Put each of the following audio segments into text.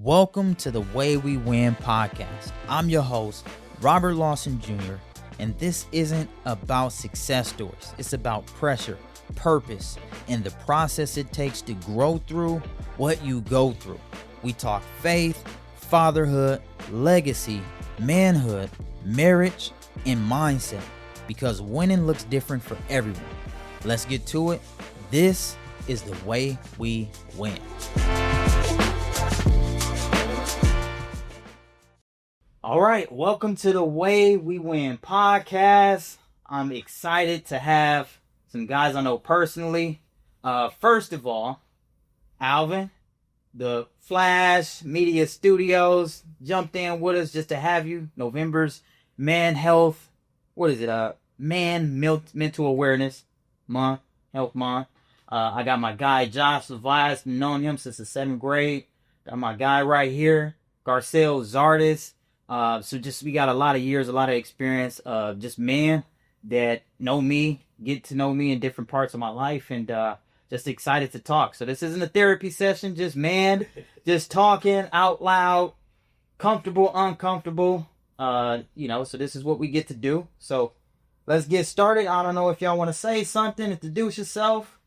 Welcome to the Way We Win podcast. I'm your host, Robert Lawson Jr., and this isn't about success stories. It's about pressure, purpose, and the process it takes to grow through what you go through. We talk faith, fatherhood, legacy, manhood, marriage, and mindset, because winning looks different for everyone. Let's get to it. This is the Way We Win. All right, welcome to the Way We Win podcast. I'm excited to have some guys I know personally. First of all, Alvin, the Flash Media Studios, jumped in with us just to have you. November's Mental Awareness Month, Health Month. I got my guy Josh Levias, known him since the 7th grade. Got my guy right here, Garcelle Zardis. We got a lot of years, a lot of experience of just men that know me, get to know me in different parts of my life, and just excited to talk. So this isn't a therapy session, just just talking out loud, comfortable, uncomfortable, so this is what we get to do. So let's get started. I don't know if y'all want to say something, introduce yourself.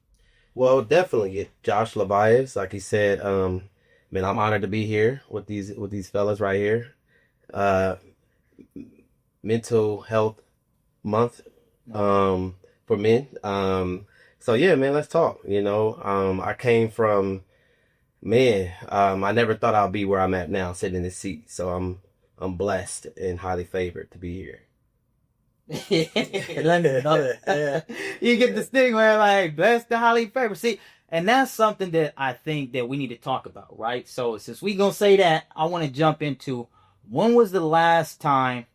Well, definitely, Josh Levias, like he said, I'm honored to be here with these fellas right here. Mental Health Month for men. So yeah, man, let's talk. I came from I never thought I'd be where I'm at now, sitting in this seat. So I'm blessed and highly favored to be here. You get the stigma like blessed and highly favored. See, and that's something that I think that we need to talk about, right? So since we gonna say that, I want to jump into, when was the last time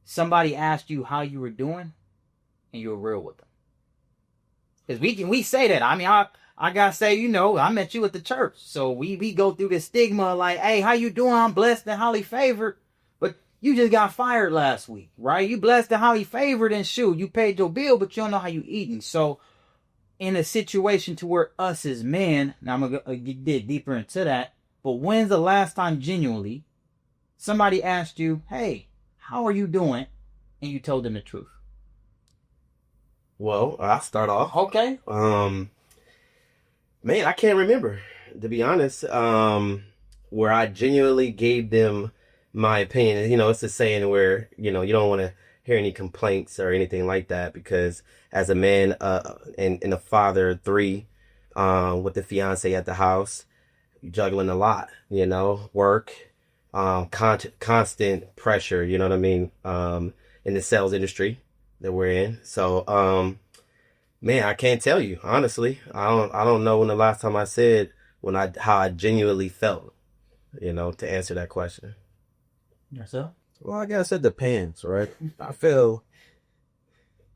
somebody asked you how you were doing and you were real with them? Because we say that. I mean, I gotta say, I met you at the church. So we go through this stigma like, hey, how you doing? I'm blessed and highly favored. But you just got fired last week, right? You blessed and highly favored, and shoot, you paid your bill, but you don't know how you eating. So in a situation to where us as men, now I'm gonna get deeper into that, but when's the last time genuinely somebody asked you, hey, how are you doing? And you told them the truth? Well, I'll start off. Okay. Man, I can't remember, to be honest, where I genuinely gave them my opinion. It's a saying where, you don't want to hear any complaints or anything like that, because as a man and a father of 3, with the fiance at the house, you're juggling a lot, work, constant pressure, you know what I mean, in the sales industry that we're in. So, man, I can't tell you, honestly. I don't know when the last time I said how I genuinely felt, to answer that question. Yourself? Well, I guess it depends, right? I feel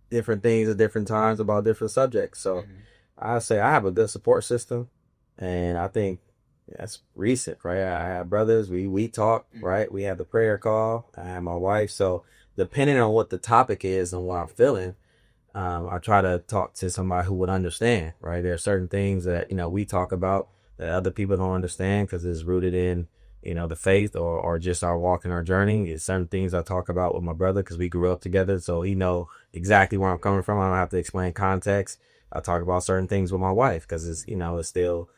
different things at different times about different subjects. So I say I have a good support system, and I think that's recent, right? I have brothers, we talk, right? We have the prayer call. I have my wife. So depending on what the topic is and what I'm feeling, I try to talk to somebody who would understand, right? There are certain things that, we talk about that other people don't understand because it's rooted in, the faith or just our walk and our journey. It's certain things I talk about with my brother because we grew up together. So he know exactly where I'm coming from. I don't have to explain context. I talk about certain things with my wife because it's still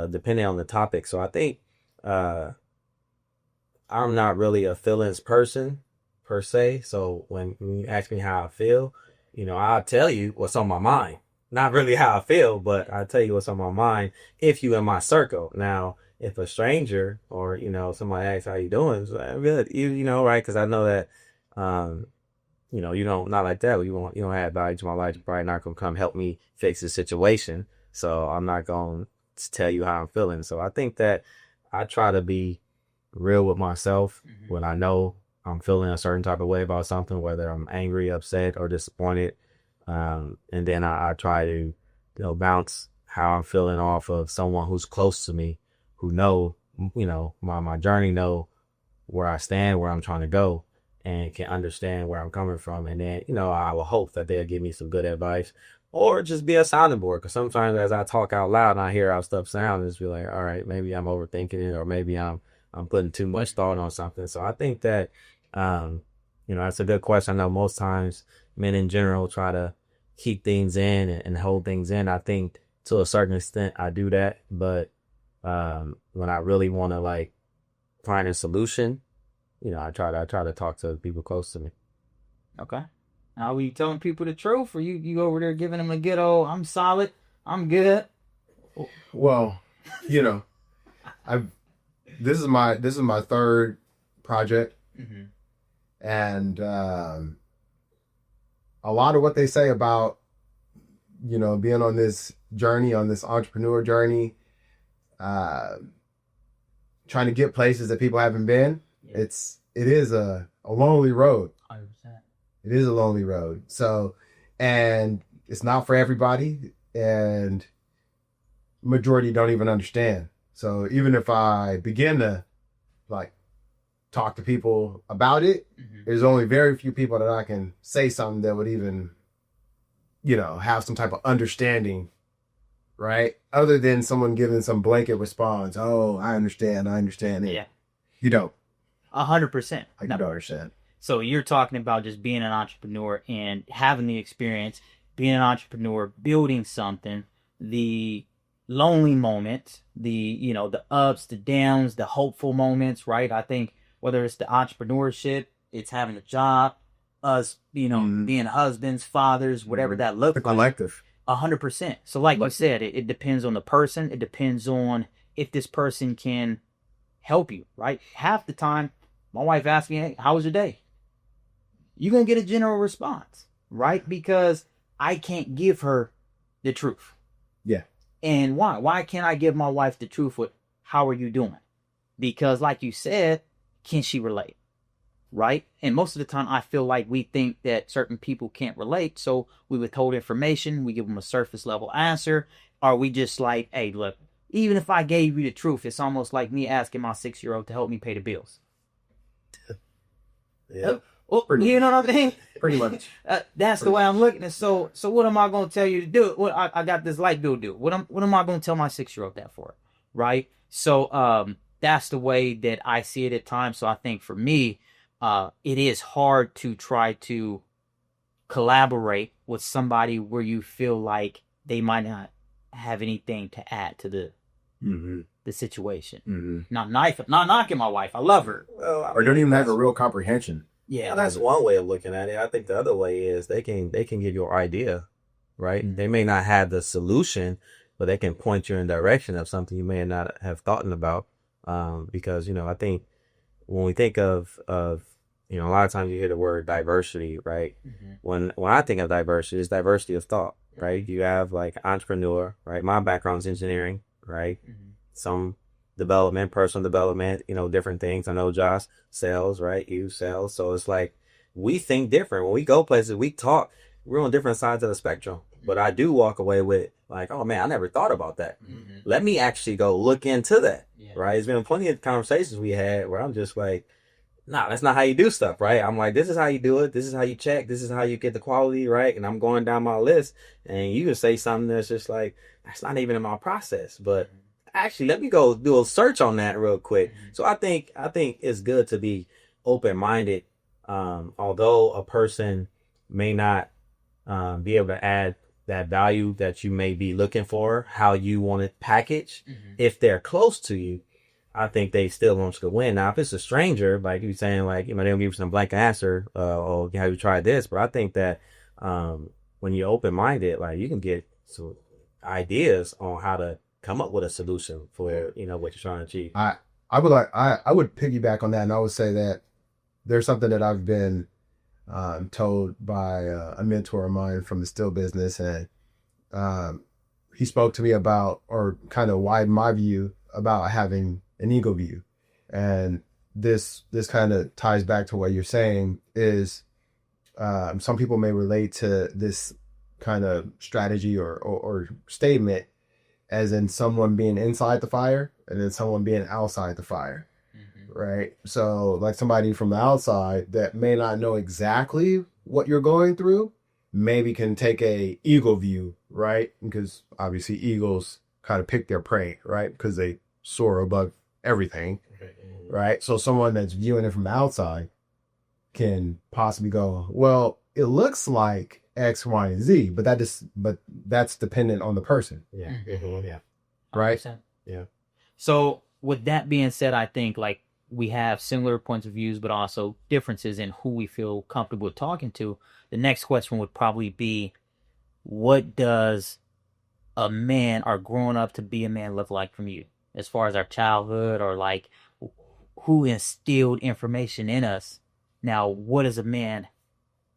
depending on the topic. So I think I'm not really a feelings person per se. So when you ask me how I feel, I'll tell you what's on my mind. Not really how I feel, but I'll tell you what's on my mind if you in my circle. Now, if a stranger or, somebody asks how you doing, so I'm good, right? Because I know that, you don't, not like that. You don't have value to my life. You're probably not going to come help me fix the situation. So I'm not going to tell you how I'm feeling. So I think that I try to be real with myself when I know I'm feeling a certain type of way about something, whether I'm angry, upset, or disappointed. And then I try to, bounce how I'm feeling off of someone who's close to me, who know, my journey, know where I stand, where I'm trying to go, and can understand where I'm coming from. And then, I will hope that they'll give me some good advice or just be a sounding board. Because sometimes as I talk out loud and I hear how stuff sounds, it's be like, all right, maybe I'm overthinking it, or maybe I'm I'm putting too much thought on something. So I think that, that's a good question. I know most times men in general try to keep things in and hold things in. I think to a certain extent I do that, but when I really want to like find a solution, I try to talk to people close to me. Okay. Are we telling people the truth, or you over there giving them a good old, I'm solid, I'm good? Well, I've this is my third project, and a lot of what they say about being on this journey, on this entrepreneur journey, trying to get places that people haven't been. Yeah. It is a lonely road. 100%. It is a lonely road. So, and it's not for everybody, and majority don't even understand. So even if I begin to like talk to people about it, there's only very few people that I can say something that would even, have some type of understanding, right? Other than someone giving some blanket response. Oh, I understand it. Yeah. You don't. 100%. I don't understand. So you're talking about just being an entrepreneur and having the experience, being an entrepreneur, building something, the lonely moments, the ups, the downs, the hopeful moments, right? I think whether it's the entrepreneurship, it's having a job, us, being husbands, fathers, whatever that looks like. The collective. 100%. So like you said, it depends on the person. It depends on if this person can help you, right? Half the time, my wife asks me, hey, how was your day? You're going to get a general response, right? Because I can't give her the truth. Yeah. And why? Why can't I give my wife the truth with how are you doing? Because like you said, can she relate? Right? And most of the time I feel like we think that certain people can't relate. So we withhold information. We give them a surface level answer. Or we just like, hey, look, even if I gave you the truth, it's almost like me asking my 6-year-old to help me pay the bills. Yeah. Well, you know what I mean? Pretty much. That's the way I'm looking at it. So what am I going to tell you to do? What I got this light bill due. What am I going to tell my 6-year-old that for? Right? So that's the way that I see it at times. So I think for me, it is hard to try to collaborate with somebody where you feel like they might not have anything to add to the situation. Not knocking my wife. I love her. Well, or don't even have a real comprehension. Yeah, that's one way of looking at it. I think the other way is they can give you an idea, right? They may not have the solution, but they can point you in the direction of something you may not have thought about. Because I think when we think of a lot of times you hear the word diversity, right? When I think of diversity, it's diversity of thought, right? You have like entrepreneur, right? My background is engineering, right? Some development, personal development, different things. I know Josh sales, right? You sales. So it's like we think different. When we go places, we talk, we're on different sides of the spectrum. But I do walk away with like, oh man, I never thought about that. Let me actually go look into that. Right? There's been plenty of conversations we had where I'm just like, nah, that's not how you do stuff, right? I'm like, this is how you do it. This is how you check. This is how you get the quality, right? And I'm going down my list and you can say something that's just like, that's not even in my process. But actually, let me go do a search on that real quick. So I think it's good to be open-minded. Although a person may not be able to add that value that you may be looking for, how you want it packaged, if they're close to you, I think they still want to win. Now, if it's a stranger, like you're saying, like, they'll give you some blank answer, oh, have you tried this? But I think that when you're open-minded, like, you can get some ideas on how to come up with a solution for what you're trying to achieve. I would piggyback on that, and I would say that there's something that I've been told by a mentor of mine from the still business, and he spoke to me about, or kind of widened my view about having an ego view. And this kind of ties back to what you're saying is some people may relate to this kind of strategy or statement as in someone being inside the fire and then someone being outside the fire. Right? So like somebody from the outside that may not know exactly what you're going through, maybe can take a eagle view, right? Because obviously eagles kind of pick their prey, right? Because they soar above everything. right? So someone that's viewing it from the outside can possibly go, well, it looks like X, Y, and Z, but that's dependent on the person, Yeah. Yeah. right? 100%. Yeah. So with that being said, I think like we have similar points of views, but also differences in who we feel comfortable talking to. The next question would probably be, what does a man or growing up to be a man look like from you? As far as our childhood, or like who instilled information in us? Now, what does a man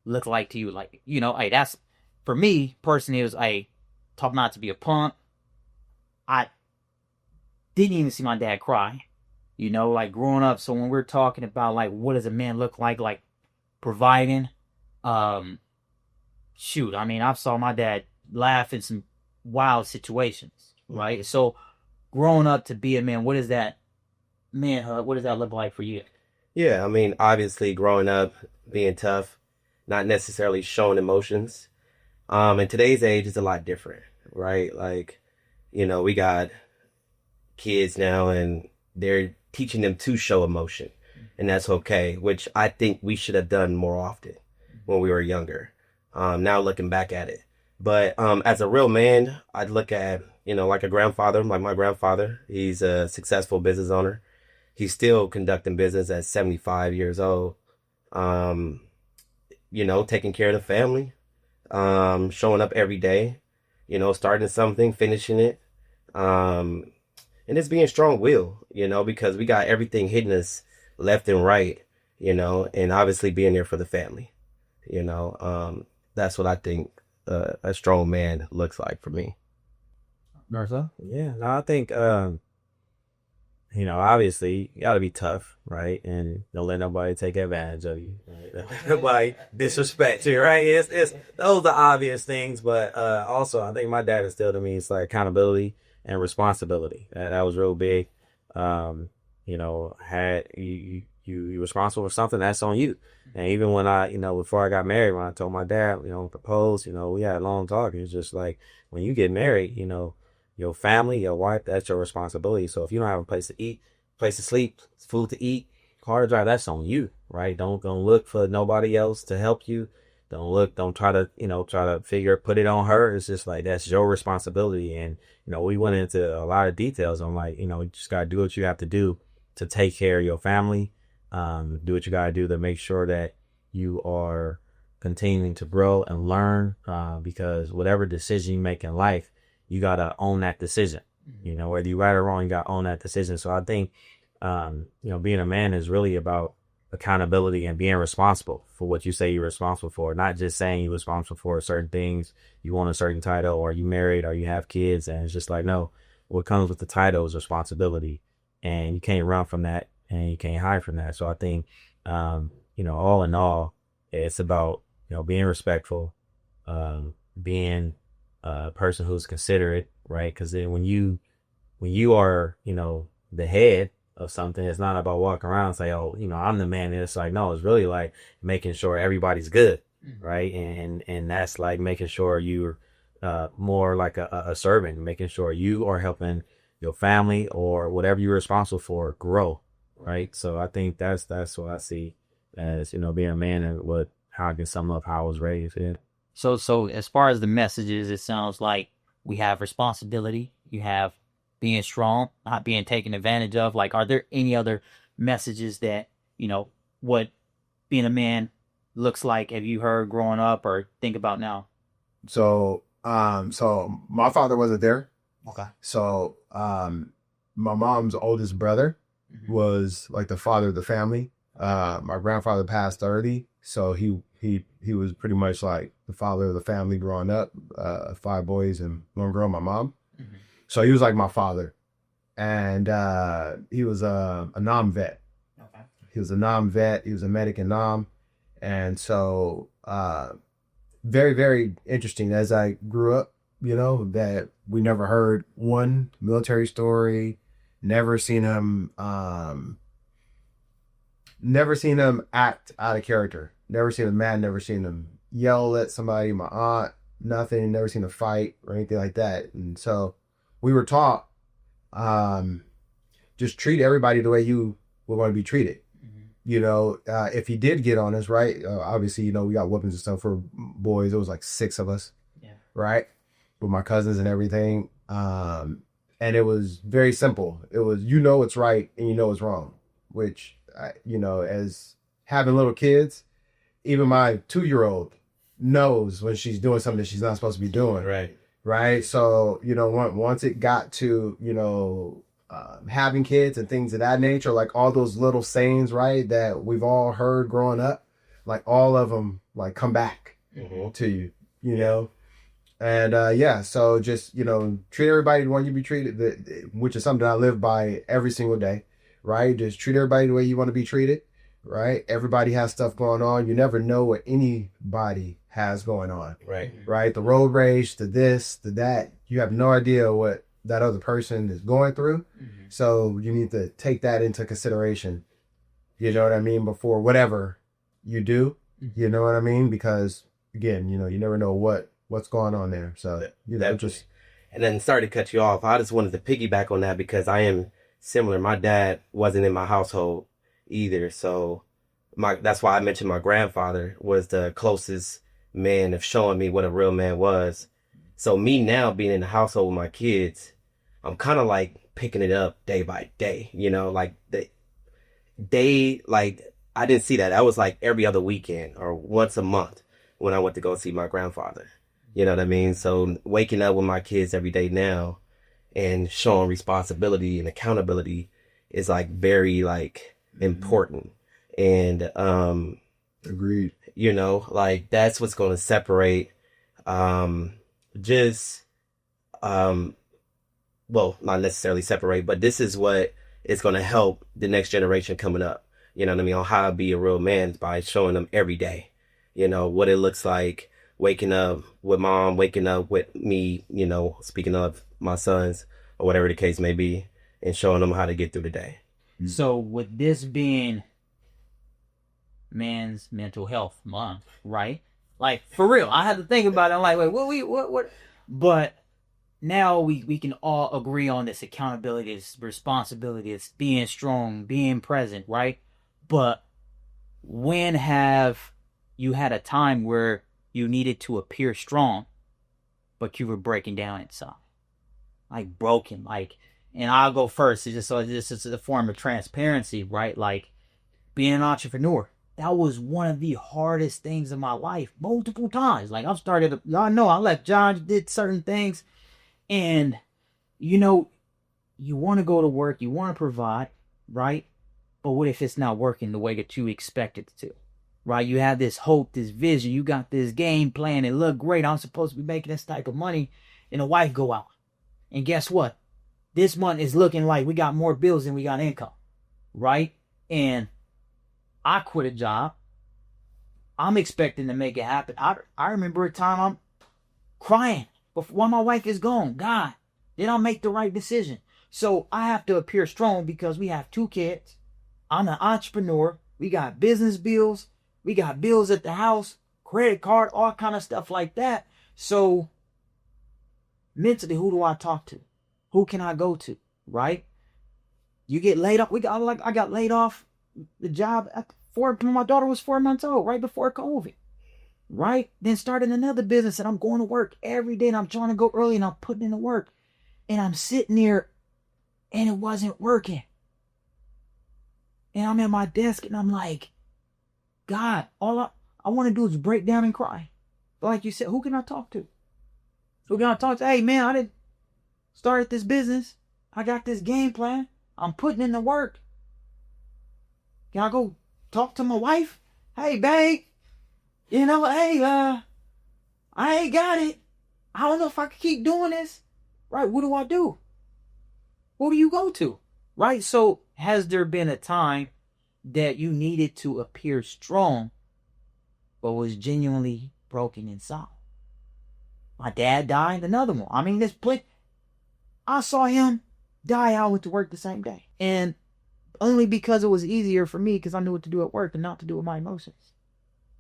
look like to you? Like, hey, that's for me personally. It was taught not to be a punk. I didn't even see my dad cry. Like growing up. So when we're talking about like what does a man look like providing, shoot, I mean, I saw my dad laugh in some wild situations, right? So growing up to be a man, what is that manhood? What does that look like for you? Yeah, I mean, obviously growing up, being tough, not necessarily showing emotions. In today's age, it's a lot different, right? Like, we got kids now and they're teaching them to show emotion, and that's okay, which I think we should have done more often when we were younger. Now looking back at it. But as a real man, I'd look at, like a grandfather, like my grandfather. He's a successful business owner. He's still conducting business at 75 years old. Taking care of the family, showing up every day, starting something, finishing it. And it's being strong-willed, because we got everything hitting us left and right, and obviously being there for the family, that's what I think a strong man looks like for me. Martha? Yeah, no, I think, obviously you gotta be tough, right? And don't let nobody take advantage of you. Right? Don't let nobody disrespect you, right? It's those are obvious things, but also I think my dad instilled in me it's like accountability and responsibility. That was real big. Had you responsible for something, that's on you. And even when I, before I got married, when I told my dad, propose, we had a long talk. It's just like when you get married, your family, your wife, that's your responsibility. So if you don't have a place to eat, place to sleep, food to eat, car to drive, that's on you, right? Don't go look for nobody else to help you. Don't try to, put it on her. It's just like, that's your responsibility. And, we went into a lot of details on like, you just got to do what you have to do to take care of your family. Do what you got to do to make sure that you are continuing to grow and learn, because whatever decision you make in life, you got to own that decision, whether you right or wrong, you got to own that decision. So I think, being a man is really about accountability and being responsible for what you say you're responsible for, not just saying you're responsible for certain things, you want a certain title, or you married, or you have kids. And it's just like, no, what comes with the title is responsibility, and you can't run from that and you can't hide from that. So I think, all in all, it's about, being respectful, being a person who's considerate, right? Because then when you are, the head of something, it's not about walking around and say, oh, I'm the man. It's like, no, it's really like making sure everybody's good, right? And that's like making sure you're more like a servant, making sure you are helping your family or whatever you're responsible for grow, right? So I think that's what I see as, being a man, and how I can sum up how I was raised. Yeah. So as far as the messages, it sounds like we have responsibility. You have being strong, not being taken advantage of. Like, are there any other messages that, what being a man looks like, have you heard growing up or think about now? So my father wasn't there. Okay. So my mom's oldest brother was like the father of the family. My grandfather passed early, so he was pretty much like the father of the family growing up. 5 boys and 1 girl, my mom. So he was like my father, and he was a Nam vet. Okay. He was a Nam vet. He was a medic in Nam, and so very, very interesting. As I grew up, that we never heard one military story, never seen him act out of character, never seen him mad, never seen him yell at somebody, my aunt, nothing, never seen a fight or anything like that. And so we were taught, just treat everybody the way you we want to be treated. You know, if he did get on us, right? Obviously, you know, we got weapons and stuff for boys. It was like 6 of us, right? With my cousins and everything. And it was very simple. It was, you know, it's right and you know it's wrong, which, you know, as having little kids, even my 2-year-old knows when she's doing something that she's not supposed to be doing. Right. Right. So, you know, once it got to, you know, having kids and things of that nature, like all those little sayings, right, that we've all heard growing up, like all of them like come back to you, you know. And yeah, so just, you know, treat everybody the way you be treated, which is something I live by every single day, right? Just treat everybody the way you want to be treated, right? Everybody has stuff going on. You never know what anybody has going on, right? The road rage, the this, the that, you have no idea what that other person is going through. So you need to take that into consideration, you know what I mean, before whatever you do, you know what I mean? Because again, you know, you never know what's going on there. So, you know, just. And then sorry to cut you off. I just wanted to piggyback on that because I am similar. My dad wasn't in my household either. So that's why I mentioned my grandfather was the closest man of showing me what a real man was. So me now being in the household with my kids, I'm kind of like picking it up day by day, you know, like I didn't see that. That was like every other weekend or once a month when I went to go see my grandfather. You know what I mean? So waking up with my kids every day now and showing responsibility and accountability is like very like important. And, Agreed. You know, like that's what's going to separate, well, not necessarily separate, but this is what is going to help the next generation coming up. You know what I mean? On how to be a real man by showing them every day, you know, what it looks like waking up with mom, waking up with me, you know, speaking of my sons or whatever the case may be, and showing them how to get through the day. So with this being Men's Mental Health Month, right? Like for real, I had to think about it. I'm like, wait, what? But now we can all agree on this accountability, this responsibility, it's being strong, being present, right? But when have you had a time where you needed to appear strong, but you were breaking down inside? Like broken, like, and I'll go first. It's just so this is a form of transparency, right? Like being an entrepreneur. That was one of the hardest things in my life, multiple times. Like I've started, y'all know I left John, did certain things. And, you know, you want to go to work, you want to provide, right? But what if it's not working the way that you expect it to, right? You have this hope, this vision, you got this game plan, it look great, I'm supposed to be making this type of money, and the wife go out. And guess what? This month is looking like we got more bills than we got income, right? And I quit a job. I'm expecting to make it happen. I remember a time I'm crying while my wife is gone. God, did I make the right decision? So I have to appear strong because we have 2 kids. I'm an entrepreneur. We got business bills. We got bills at the house, credit card, all kind of stuff like that. So mentally, who do I talk to? Who can I go to? Right? You get laid off. I got laid off the job when my daughter was 4 months old, right before COVID. Right? Then started another business and I'm going to work every day and I'm trying to go early and I'm putting in the work. And I'm sitting there and it wasn't working. And I'm at my desk and I'm like, God, all I want to do is break down and cry. But like you said, who can I talk to? Who can I talk to? Hey man, I didn't start this business. I got this game plan. I'm putting in the work. Can I go talk to my wife? Hey babe, you know, hey, I ain't got it. I don't know if I can keep doing this. Right? What do I do? Who do you go to? Right? So has there been a time that you needed to appear strong, but was genuinely broken inside? My dad died, another one. I mean, I saw him die. I went to work the same day. And only because it was easier for me because I knew what to do at work and not to do with my emotions.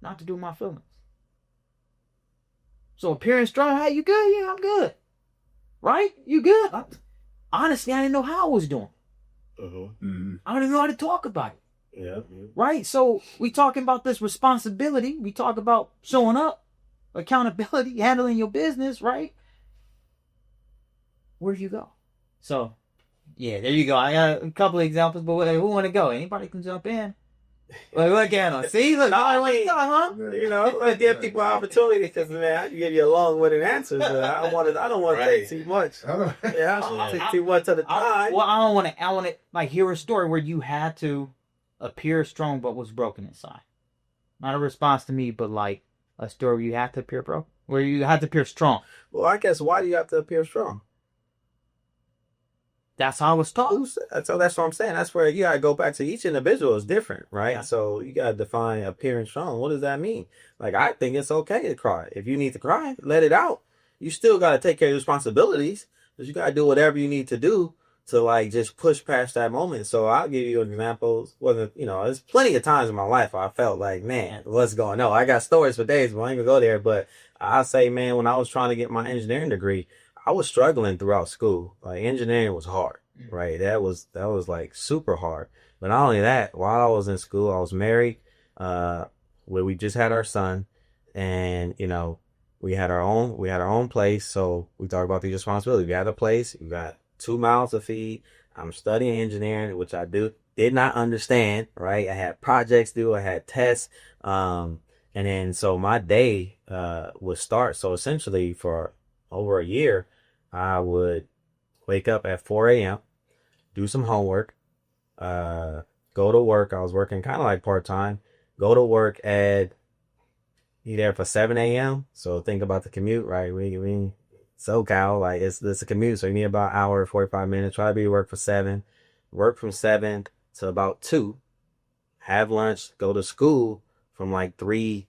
Not to do with my feelings. So appearing strong, hey, you good? Yeah, I'm good. Right? You good? Honestly, I didn't know how I was doing. I don't even know how to talk about it. Yeah. Right? So we talking about this responsibility. We talk about showing up, accountability, handling your business, right? Where do you go? So, yeah, there you go. I got a couple of examples, but who want to go? Anybody can jump in. Like, look at them. See, look, I want to go, huh? You know, let's give people opportunity because man, I can give you a long-winded answer, but I don't want to take too much. Yeah, I don't take too much of the time. Well, I want to like hear a story where you had to appear strong but was broken inside. Not a response to me, but like a story where you had to appear broke, where you had to appear strong. Well, I guess why do you have to appear strong? That's how I was taught. So that's what I'm saying. That's where you gotta go back to each individual is different, right? Yeah. So you gotta define appearing strong. What does that mean? Like I think it's okay to cry. If you need to cry, let it out. You still gotta take care of your responsibilities, but you gotta do whatever you need to do to like just push past that moment. So I'll give you an example. There's plenty of times in my life where I felt like, man, what's going on? I got stories for days, but I ain't gonna go there. But I'll say, man, when I was trying to get my engineering degree, I was struggling throughout school. Like engineering was hard, right? That was like super hard. But not only that, while I was in school, I was married, where we just had our son, and we had our own place. So we talk about the responsibility. We had a place. We got 2 mouths to feed. I'm studying engineering, which I did not understand. Right? I had projects due. I had tests. And then so my day would start. So essentially for over a year, I would wake up at 4 a.m., do some homework, go to work. I was working kind of like part-time. Go to work be there for 7 a.m. So think about the commute, right? We SoCal, like it's a commute. So you need about an hour, 45 minutes. Try to be to work for 7. Work from 7 to about 2. Have lunch, go to school from like 3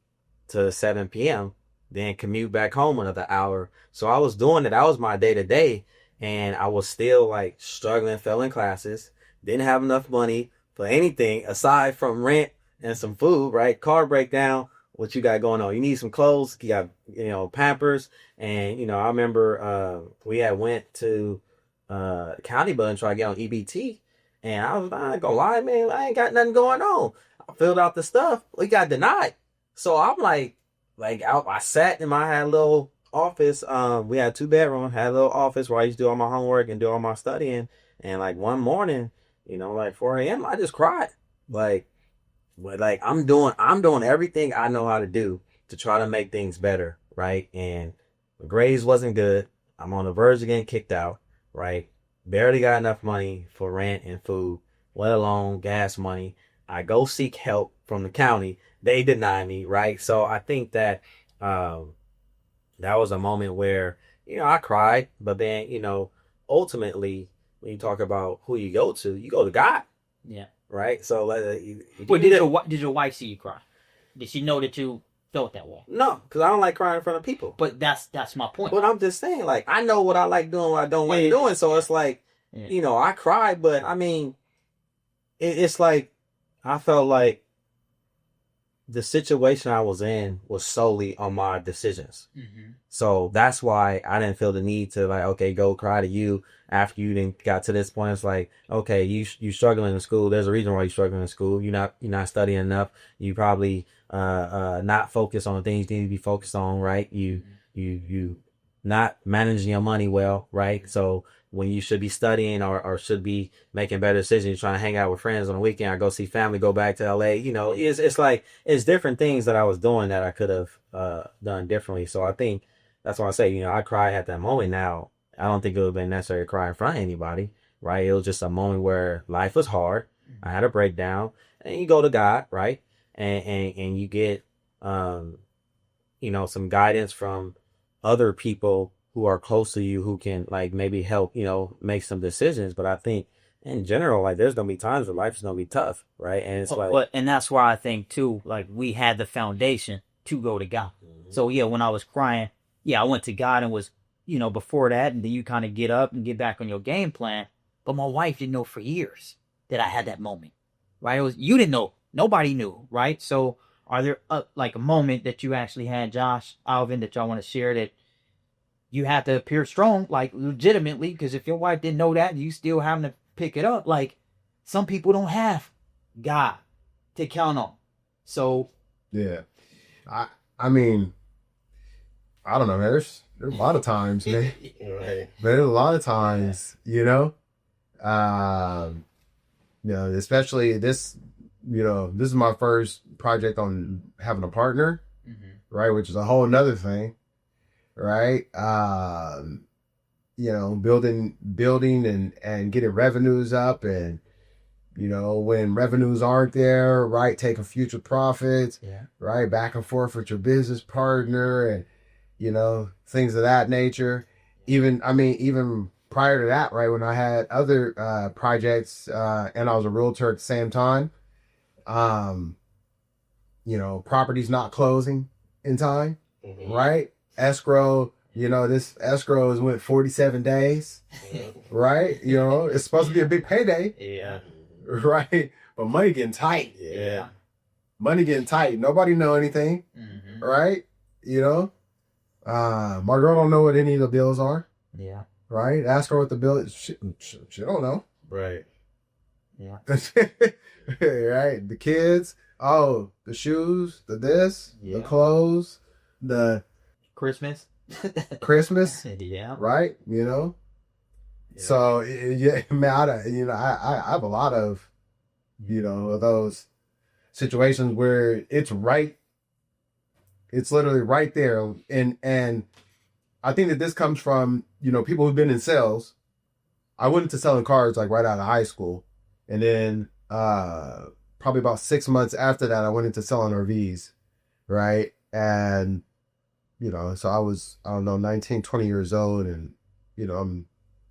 to 7 p.m. Then commute back home another hour. So I was doing it. That was my day to day. And I was still like struggling, failing classes. Didn't have enough money for anything aside from rent and some food, right? Car breakdown. What you got going on? You need some clothes. You got, Pampers. And, I remember we had went to County Bud and tried to get on EBT. And I ain't gonna lie, man, I ain't got nothing going on. I filled out the stuff. We got denied. So I'm like I sat in had a little office. We had 2 bedrooms, had a little office where I used to do all my homework and do all my studying. And like one morning, like 4 a.m., I just cried. But I'm doing everything I know how to do to try to make things better, right? And the grades wasn't good. I'm on the verge of getting kicked out, right? Barely got enough money for rent and food, let alone gas money. I go seek help from the county. They deny me, right? So I think that that was a moment where, I cried, but then, ultimately, when you talk about who you go to God. Yeah. Right? So, but did your wife see you cry? Did she know that you felt that way? No, because I don't like crying in front of people. But that's my point. But I'm just saying, like, I know what I like doing, what I don't like doing. So it's like, I cry, but I mean, it's like, I felt like the situation I was in was solely on my decisions. Mm-hmm. So that's why I didn't feel the need to like, okay, go cry to you after you then got to this point. It's like, okay, you struggling in school. There's a reason why you're struggling in school. You're not studying enough. You probably not focused on the things you need to be focused on, right? You not managing your money well, right? So when you should be studying or should be making better decisions, you're trying to hang out with friends on the weekend or go see family, go back to LA, it's like, it's different things that I was doing that I could have done differently. So I think that's why I say, I cry at that moment. Now, I don't think it would have been necessary to cry in front of anybody, right? It was just a moment where life was hard. I had a breakdown, and you go to God, right? And you get, some guidance from other people who are close to you who can like maybe help, make some decisions. But I think in general, like there's gonna be times where life is gonna be tough, right? And it's and that's why I think too, like we had the foundation to go to God. Mm-hmm. So yeah, when I was crying, I went to God and was, before that, and then you kind of get up and get back on your game plan. But my wife didn't know for years that I had that moment, right? You didn't know, nobody knew, right? So are there like a moment that you actually had, Josh, Alvin, that y'all want to share that you have to appear strong, like legitimately, because if your wife didn't know that and you still having to pick it up, like some people don't have God to count on. So Yeah. I mean, I don't know, man. There's a lot of times, man. Right. There's a lot of times, especially this, this is my first project on having a partner, right? Which is a whole nother thing, right? Building and getting revenues up, and when revenues aren't there, right, taking future profits, right, back and forth with your business partner, and things of that nature. Even prior to that, right, when I had other projects, and I was a realtor at the same time, properties not closing in time, right? Escrow, this escrow has went 47 days, right? It's supposed to be a big payday. Yeah. Right? But money getting tight. Yeah. Money getting tight. Nobody know anything, right? My girl don't know what any of the bills are. Yeah. Right? Ask her what the bill is. She don't know. Right. Yeah. Right? The kids, the shoes, the this, the clothes, the Christmas. Yeah. Right? So man, I have a lot of of those situations where it's literally right there, and I think that this comes from people who've been in sales. I went into selling cars like right out of high school, and then probably about 6 months after that I went into selling RVs, right? And so I was, I don't know, 19, 20 years old, and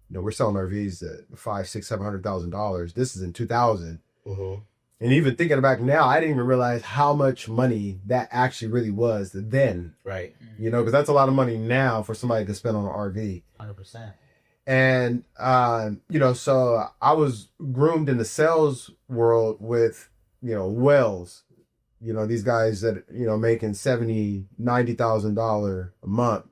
we're selling RVs at $500,000, $600,000, $700,000. This is in 2000. And even thinking back now, I didn't even realize how much money that actually really was then. Right. Because that's a lot of money now for somebody to spend on an RV. 100%. And, so I was groomed in the sales world with, Wells, these guys that, making $70,000, $90,000 a month,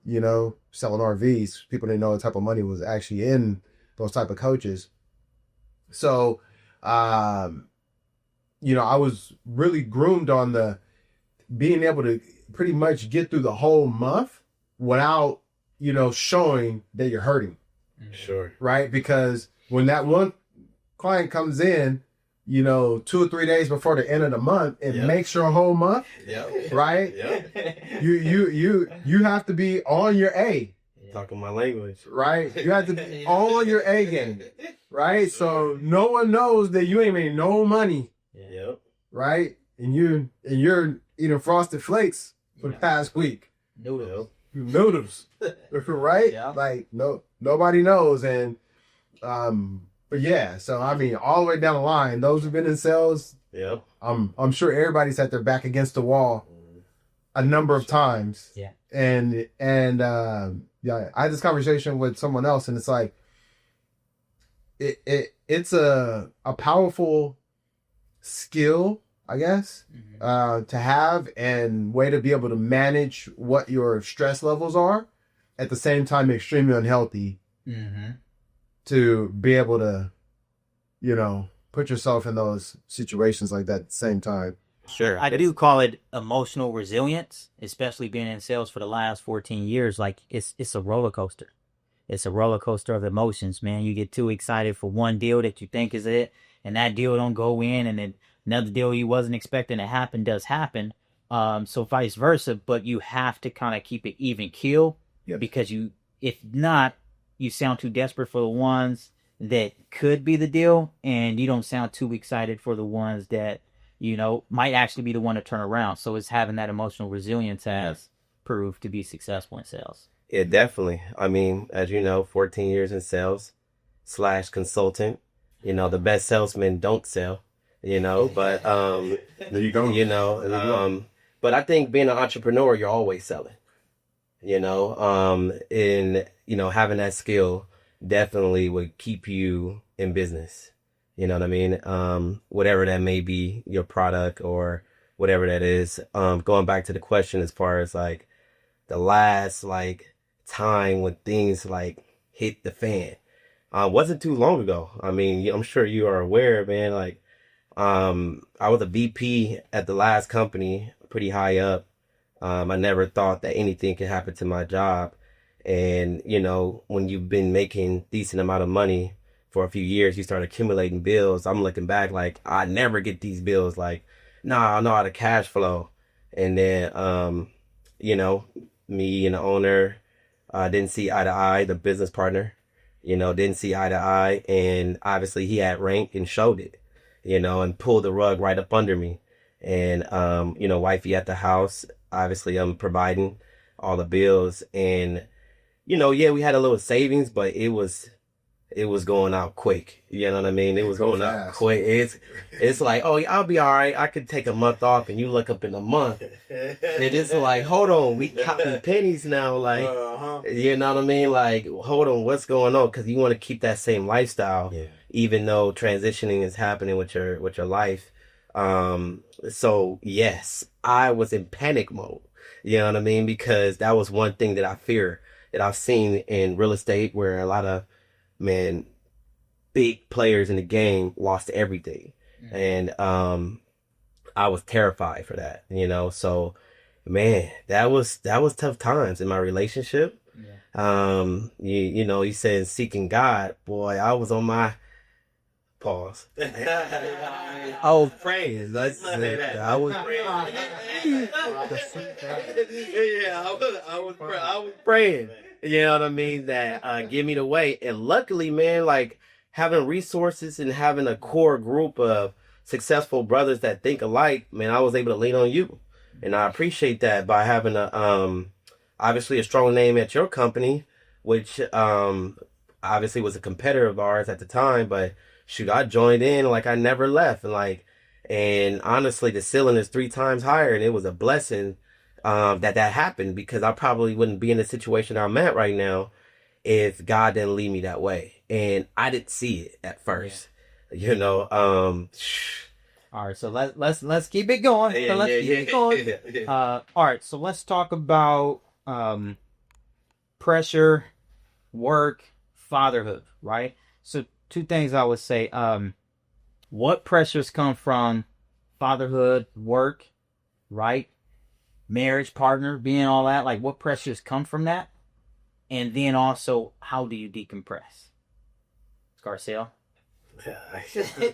selling RVs. People didn't know what type of money was actually in those type of coaches. So, I was really groomed on the being able to pretty much get through the whole month without, showing that you're hurting. Sure. Right? Because when that one client comes in, 2 or 3 days before the end of the month and makes your whole month, right? You have to be on your A. Talking my language. Right? You have to be on your A game. Right? So no one knows that you ain't made no money. Yep. Right? And you're eating Frosted Flakes for the past week. Noodles. Right? Yeah. Like nobody knows. And but yeah, so I mean, all the way down the line, those who've been in sales, I'm sure everybody's had their back against the wall a number of times. Yeah. And I had this conversation with someone else, and it's like it's a powerful skill, I guess, to have, and way to be able to manage what your stress levels are, at the same time extremely unhealthy to be able to, put yourself in those situations like that at the same time. Sure. I do call it emotional resilience, especially being in sales for the last 14 years. Like it's a roller coaster. It's a roller coaster of emotions, man. You get too excited for one deal that you think is it, and that deal don't go in, and then another deal you wasn't expecting to happen does happen. So vice versa, but you have to kind of keep it even keel, because if not, you sound too desperate for the ones that could be the deal, and you don't sound too excited for the ones that might actually be the one to turn around. So it's having that emotional resilience has proved to be successful in sales. Yeah, definitely. I mean, as you know, 14 years in sales / consultant, the best salesmen don't sell, but, There you go. But I think being an entrepreneur, you're always selling, and, having that skill definitely would keep you in business. You know what I mean? Whatever that may be, your product or whatever that is. Going back to the question as far as like the last time when things like hit the fan. wasn't too long ago. I mean, I'm sure you are aware, man. Like, I was a VP at the last company, pretty high up. I never thought that anything could happen to my job. And, you know, when you've been making decent amount of money for a few years, you start accumulating bills. I'm looking back like I never get these bills. Like, nah, I know how to cash flow. And then, you know, me and the owner, didn't see eye to eye, the business partner, you know, didn't see eye to eye. And obviously he had rank and showed it, you know, and pulled the rug right up under me. And, you know, wifey at the house, obviously I'm providing all the bills. And, you know, yeah, we had a little savings, but it was going out quick. You know what I mean? It was going out quick. It's like, oh, I'll be all right. I could take a month off, and you look up in a month. It is like, hold on, we counting pennies now. Like, you know what I mean? Like, hold on, what's going on? Because you want to keep that same lifestyle, even though transitioning is happening with your life. So yes, I was in panic mode. You know what I mean? Because that was one thing that I fear that I've seen in real estate, where a lot of big players in the game lost everything. And I was terrified for that, you know. So man, that was tough times in my relationship. You know, you said seeking God, boy, I was on my pause. I was praying. Let's say that. I was praying. I was praying. You know what I mean? That give me the way. And luckily, man, like having resources and having a core group of successful brothers that think alike, man, I was able to lean on you. And I appreciate that by having obviously a strong name at your company, which obviously was a competitor of ours at the time, but shoot, I joined in like I never left. And honestly, the ceiling is 3 times higher, and it was a blessing that happened, because I probably wouldn't be in the situation I'm at right now if God didn't lead me that way. And I didn't see it at first, you know. All right, so let's keep it going. All right, so let's talk about pressure, work, fatherhood, right? So 2 things I would say. What pressures come from fatherhood, work, right? Marriage, partner, being all that, like what pressures come from that? And then also, how do you decompress? Scarcell?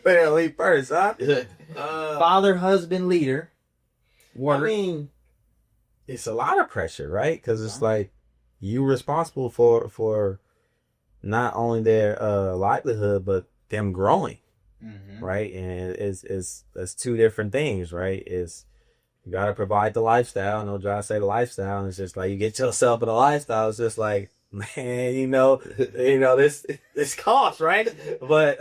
Barely first, huh? Father, husband, leader, work. I mean, it's a lot of pressure, right? Because it's like you responsible for not only their livelihood, but them growing, right? And it's 2 different things, right? It's you got to provide the lifestyle. I know Josh say the lifestyle, and it's just like you get yourself in a lifestyle. It's just like, man, you know, this costs, right? But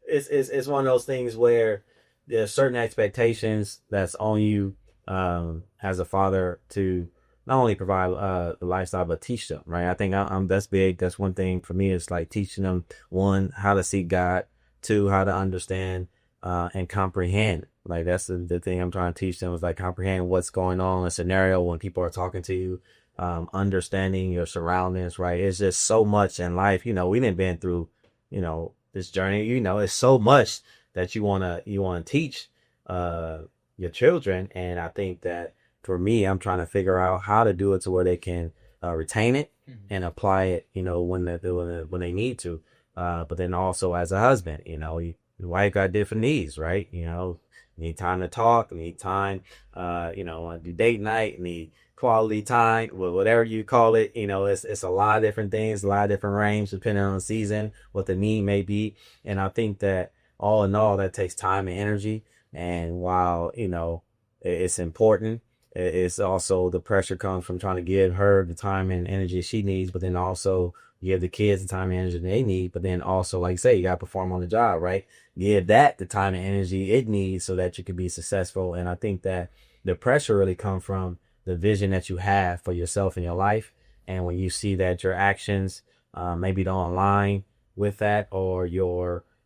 it's one of those things where there's certain expectations that's on you as a father to not only provide the lifestyle but teach them, right? I think that's big. That's one thing for me. Is like teaching them, 1, how to seek God, 2, how to understand and comprehend. Like that's the thing I'm trying to teach them, is like comprehend what's going on in a scenario when people are talking to you, understanding your surroundings, right? It's just so much in life. You know, we didn't been through, you know, this journey. You know, it's so much that you wanna teach your children, and I think that for me, I'm trying to figure out how to do it to where they can retain it and apply it, you know, when they need to. But then also as a husband, you know, your wife got different needs, right? You know, need time to talk, need time, you know, do date night, need quality time, whatever you call it. You know, it's a lot of different things, a lot of different range depending on the season, what the need may be. And I think that all in all, that takes time and energy. And while, you know, it's important, it's also the pressure comes from trying to give her the time and energy she needs, but then also give the kids the time and energy they need. But then also, like you say, you got to perform on the job, right? Give that the time and energy it needs so that you can be successful. And I think that the pressure really comes from the vision that you have for yourself in your life. And when you see that your actions maybe don't align with that, or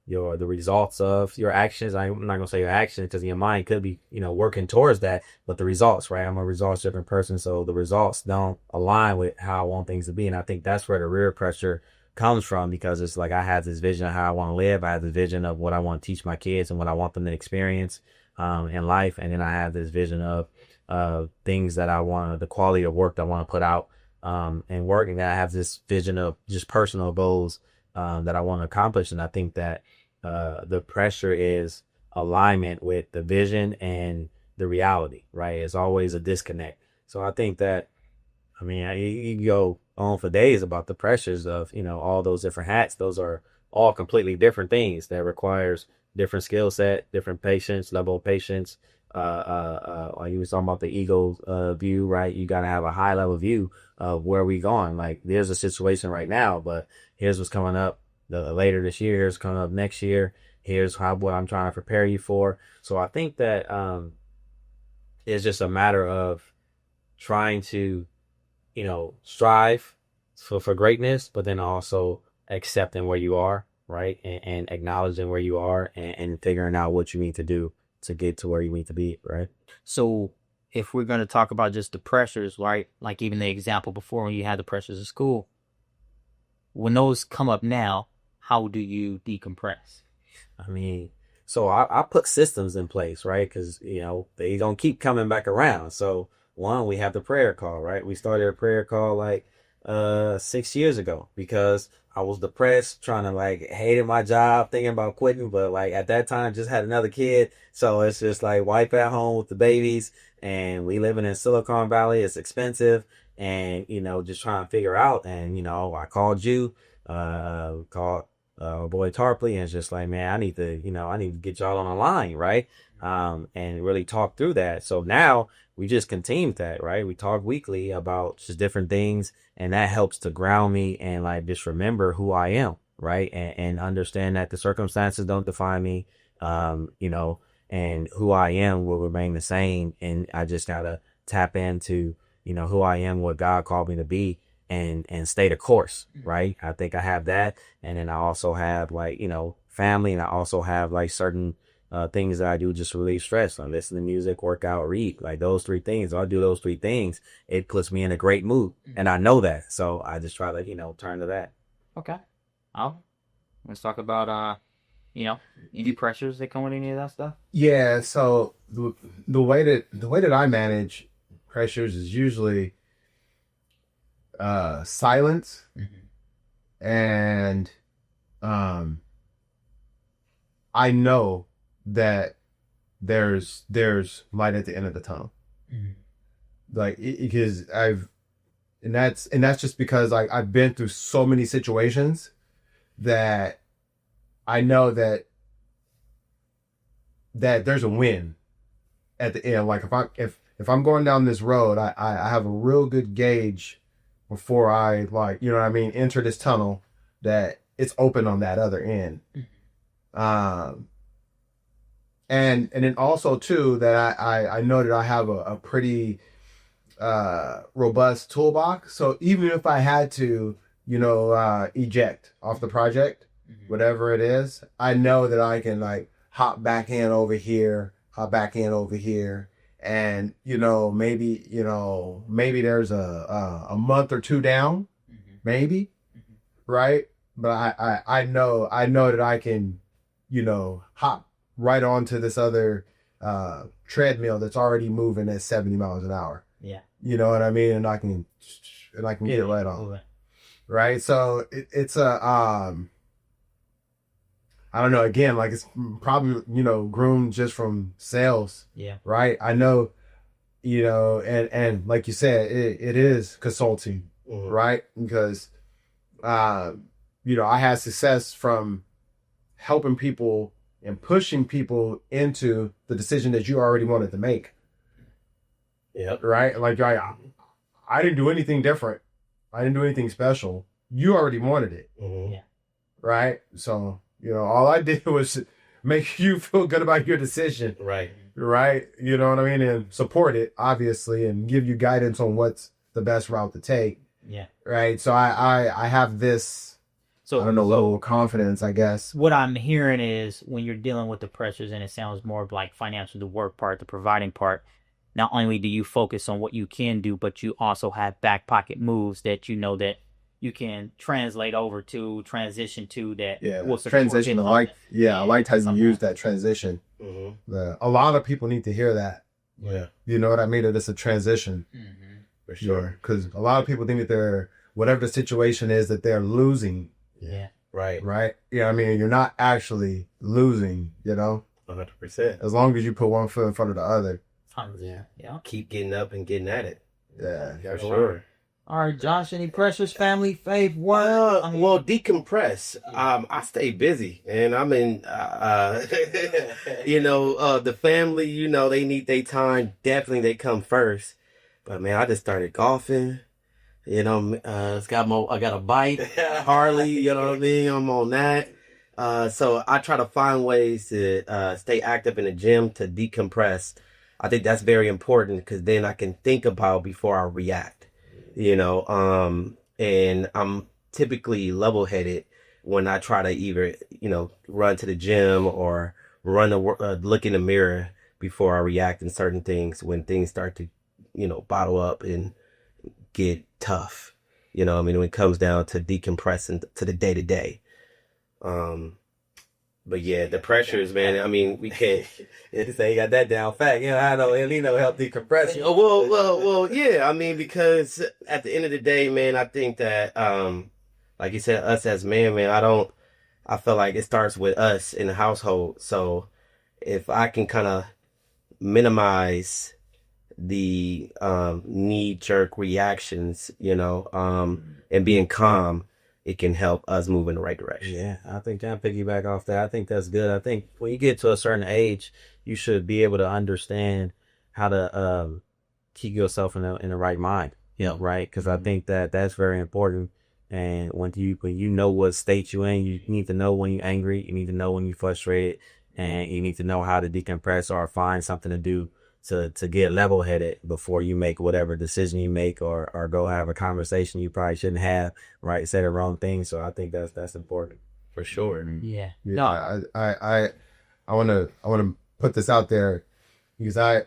the results of your actions. I'm not gonna say your actions, because your mind could be, you know, working towards that, but the results, right? I'm a results driven person, so the results don't align with how I want things to be. And I think that's where the real pressure comes from, because it's like I have this vision of how I want to live. I have this vision of what I want to teach my kids and what I want them to experience in life. And then I have this vision of things that I want, the quality of work that I want to put out and working. I have this vision of just personal goals that I want to accomplish. And I think that the pressure is alignment with the vision and the reality, right? It's always a disconnect. So I think that, I mean, you can go on for days about the pressures of, all those different hats. Those are all completely different things that requires different skill set, different patience, level of patience. Like you was talking about the ego view, right? You got to have a high level view of where we going. Like there's a situation right now, but here's what's coming up later this year. Here's coming up next year. Here's what I'm trying to prepare you for. So I think that it's just a matter of trying to, strive for greatness, but then also accepting where you are, right? And acknowledging where you are and figuring out what you need to do to get to where you need to be, right? So if we're going to talk about just the pressures, right? Like even the example before when you had the pressures of school, when those come up now, how do you decompress? I mean, so I put systems in place, right? Because, they don't keep coming back around. So one, we have the prayer call, right? We started a prayer call like 6 years ago because I was depressed, trying to like hated my job, thinking about quitting, but like at that time just had another kid. So it's just like wife at home with the babies, and we living in Silicon Valley. It's expensive, and just trying to figure out. And I called you, called boy Tarpley, and it's just like, man, I need to get y'all on the line, right? And really talk through that. So now we just continued that, right? We talk weekly about just different things, and that helps to ground me and like just remember who I am, right? And understand that the circumstances don't define me, and who I am will remain the same. And I just gotta tap into, who I am, what God called me to be, and stay the course, right? I think I have that. And then I also have like, family, and I also have like certain things that I do just to relieve stress. I listen to music, work out, read, like those three things. I'll do those three things. It puts me in a great mood. And I know that. So I just try to, turn to that. Okay. Let's talk about, any pressures that come with any of that stuff. Yeah. So the way that I manage pressures is usually silence and I know that there's light at the end of the tunnel. Like because that's just because I've been through so many situations that I know that there's a win at the end. Like if I'm going down this road, I have a real good gauge before I enter this tunnel that it's open on that other end. And then also too that I know that I have a pretty robust toolbox. So even if I had to, eject off the project, whatever it is, I know that I can like hop back in over here, and maybe there's a month or two down, maybe, right? But I know that I can, hop right onto this other treadmill that's already moving at 70 miles an hour. Yeah. You know what I mean? And I can get it right on. Right. So it's a I don't know, again, like it's probably, groomed just from sales. Yeah. Right. I know, and like you said, it is consulting, right? Because, I had success from helping people and pushing people into the decision that you already wanted to make. Yeah. Right. Like I didn't do anything different. I didn't do anything special. You already wanted it. Yeah. Right. So, all I did was make you feel good about your decision. Right. Right. You know what I mean? And support it, obviously, and give you guidance on what's the best route to take. Yeah. Right. So I have this, I don't know, level of confidence, I guess. What I'm hearing is when you're dealing with the pressures, and it sounds more of like financial, the work part, the providing part, not only do you focus on what you can do, but you also have back pocket moves that you know that you can transition to that Yeah, will support transition. his I liked how you something used like that transition. Mm-hmm. A lot of people need to hear that. Yeah, You know what I mean? That it's a transition. for sure. Because a lot of people think that they're, whatever the situation is, that they're losing. Yeah. Right. Right? Yeah, I mean, you're not actually losing, 100%. as long as you put one foot in front of the other. Yeah. Keep getting up and getting at it. Yeah. For sure. All right, Josh, any precious family, faith, word? Well, decompress. I stay busy, and I'm in. The family. They need their time. Definitely, they come first. But man, I just started golfing. I got a bike, Harley. You know what I mean? I'm on that. So I try to find ways to stay active in the gym to decompress. I think that's very important because then I can think about before I react. And I'm typically level-headed when I try to either, run to the gym or look in the mirror before I react in certain things when things start to, bottle up and get tough. When it comes down to decompressing to the day to day. But yeah, the pressures, man. I mean, we can't. You say you got that down fact. I know Elino help decompress. Well, yeah. I mean, because at the end of the day, man, I think that, like you said, us as men, man, I feel like it starts with us in the household. So if I can kind of minimize the knee-jerk reactions, and being calm, it can help us move in the right direction. Yeah, I think John piggyback off that. I think that's good. I think when you get to a certain age, you should be able to understand how to keep yourself in the right mind. Right? Because I think that's very important. And when you know what state you're in, you need to know when you're angry. You need to know when you're frustrated, and you need to know how to decompress or find something to do to get level-headed before you make whatever decision you make or go have a conversation you probably shouldn't have, right? Say the wrong thing. So I think that's important. For sure. Yeah. No, I want to put this out there because I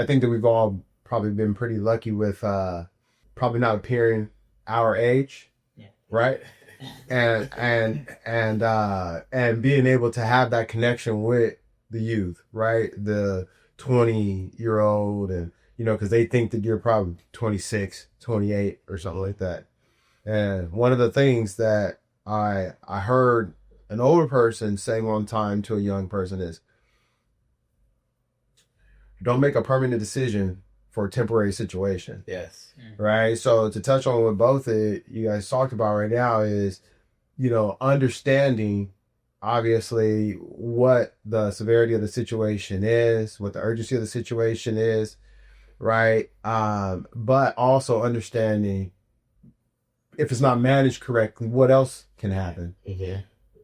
think that we've all probably been pretty lucky with probably not appearing our age, right? And being able to have that connection with the youth, right? The 20-year-old, and because they think that you're probably 26, 28 or something like that. And one of the things that I heard an older person say one time to a young person is, don't make a permanent decision for a temporary situation. Yes. Right? So to touch on what both of you guys talked about right now is, understanding obviously what the severity of the situation is, what the urgency of the situation is, right? But also understanding if it's not managed correctly, what else can happen,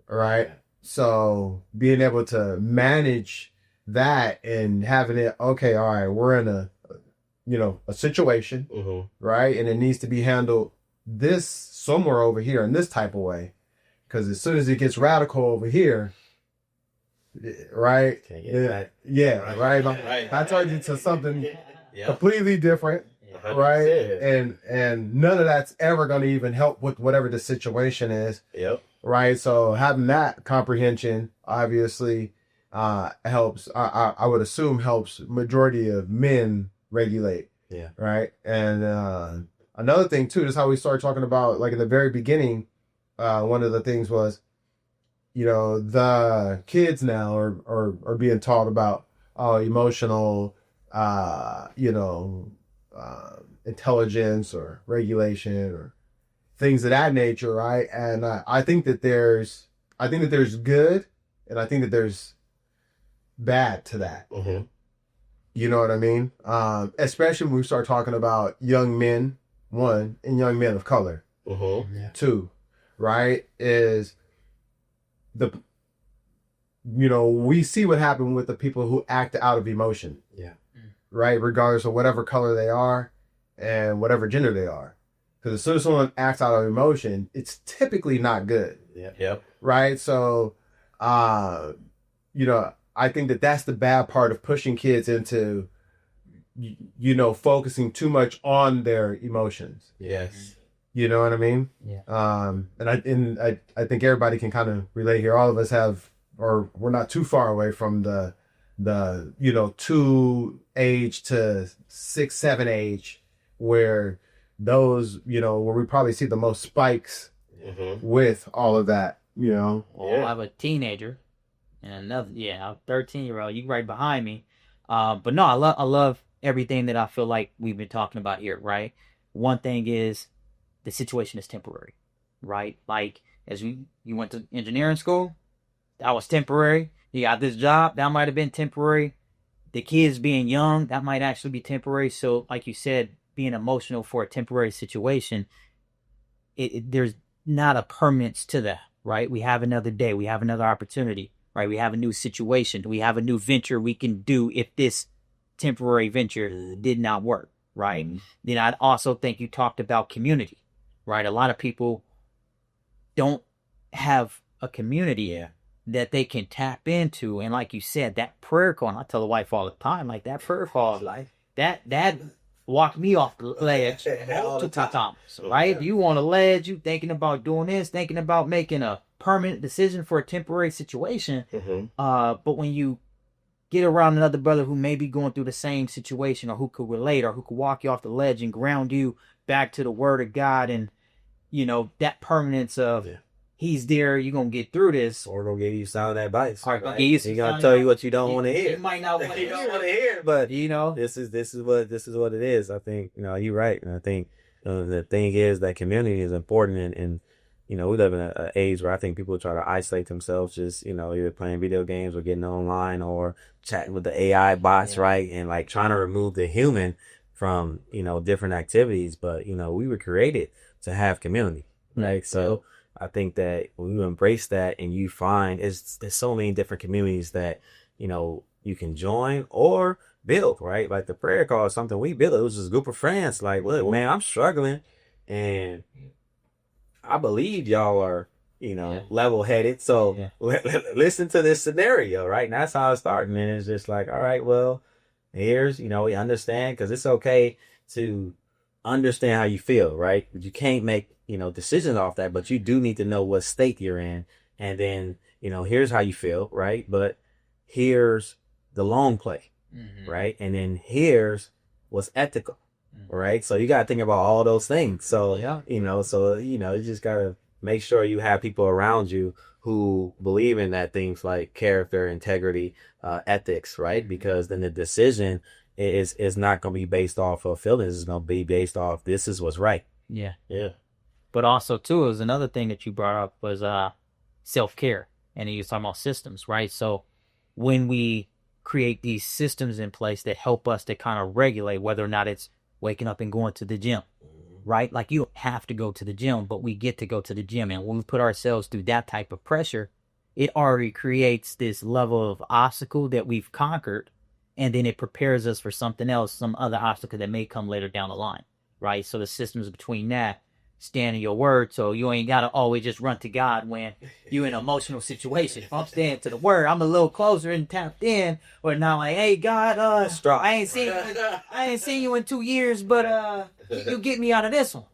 right? So being able to manage that and having it, okay, all right, we're in a situation, right? And it needs to be handled this somewhere over here in this type of way. Because as soon as it gets radical over here, right? Right. I turned into something completely different, right? And none of that's ever going to even help with whatever the situation is. Yep. Right. So having that comprehension obviously helps. I would assume helps majority of men regulate. Yeah. Right. And another thing too is how we started talking about, like in the very beginning. One of the things was, the kids now are being taught about emotional, intelligence or regulation or things of that nature, right? And I think that there's good, and I think that there's bad to that. You know what I mean? Especially when we start talking about young men, one, and young men of color, two. Right, is we see what happened with the people who act out of emotion. Yeah. Right, regardless of whatever color they are and whatever gender they are. Because as soon as someone acts out of emotion, it's typically not good. Yep. Right, so, I think that that's the bad part of pushing kids into, focusing too much on their emotions. Yes. You know what I mean? Yeah. I think everybody can kind of relate here. All of us have, or we're not too far away from the 2 age to 6, 7 age, where those, where we probably see the most spikes with all of that, Well, I have a teenager and another, a 13-year-old. You right behind me. But no, I love everything that I feel like we've been talking about here, right? One thing is the situation is temporary, right? Like as you went to engineering school, that was temporary. You got this job, that might have been temporary. The kids being young, that might actually be temporary. So like you said, being emotional for a temporary situation, there's not a permanence to that, right? We have another day, we have another opportunity, right? We have a new situation, we have a new venture we can do if this temporary venture did not work, right? Then I'd also think you talked about community, right? A lot of people don't have a community that they can tap into, and like you said, that prayer call. And I tell the wife all the time, like that prayer call, like that walked me off the ledge multiple times, right? You on a ledge, you thinking about doing this, thinking about making a permanent decision for a temporary situation. But when you get around another brother who may be going through the same situation, or who could relate, or who could walk you off the ledge and ground you back to the word of God, and that permanence of he's there, you're gonna get through this, or gonna give you sound advice. Or Right? He gonna tell you what you don't want to hear. You might not want to hear, but this is what it is. I think you're right, and I think the thing is that community is important, and we live in an age where I think people try to isolate themselves, just either playing video games or getting online or chatting with the AI bots, right, and like trying to remove the human from different activities. But we were created to have community, right? So I think that when you embrace that and you find there's so many different communities that, you can join or build, right? Like the prayer call is something we built. It was just a group of friends. Like, look, man, I'm struggling, and I believe y'all are, level headed. So listen to this scenario, right? And that's how it started. And it's just like, all right, well, here's, we understand, because it's okay to understand how you feel, right? But you can't make decisions off that, but you do need to know what state you're in, and then here's how you feel, right? But here's the long play, right? And then here's what's ethical, right? So you got to think about all those things. So you just gotta make sure you have people around you who believe in that, things like character, integrity, ethics, right? Because then the decision is not going to be based off of feelings. It's going to be based off, this is what's right. Yeah. Yeah. But also too, it was another thing that you brought up was self-care, and you was talking about systems, right? So when we create these systems in place that help us to kind of regulate whether or not it's waking up and going to the gym, right? Like you don't have to go to the gym, but we get to go to the gym, and when we put ourselves through that type of pressure, it already creates this level of obstacle that we've conquered, and then it prepares us for something else, some other obstacle that may come later down the line, right? So the systems between that, stand in your word, so you ain't got to always just run to God when you're in an emotional situation. If I'm standing to the word, I'm a little closer and tapped in, or not like, hey God, I ain't seen you in 2 years, but you get me out of this one,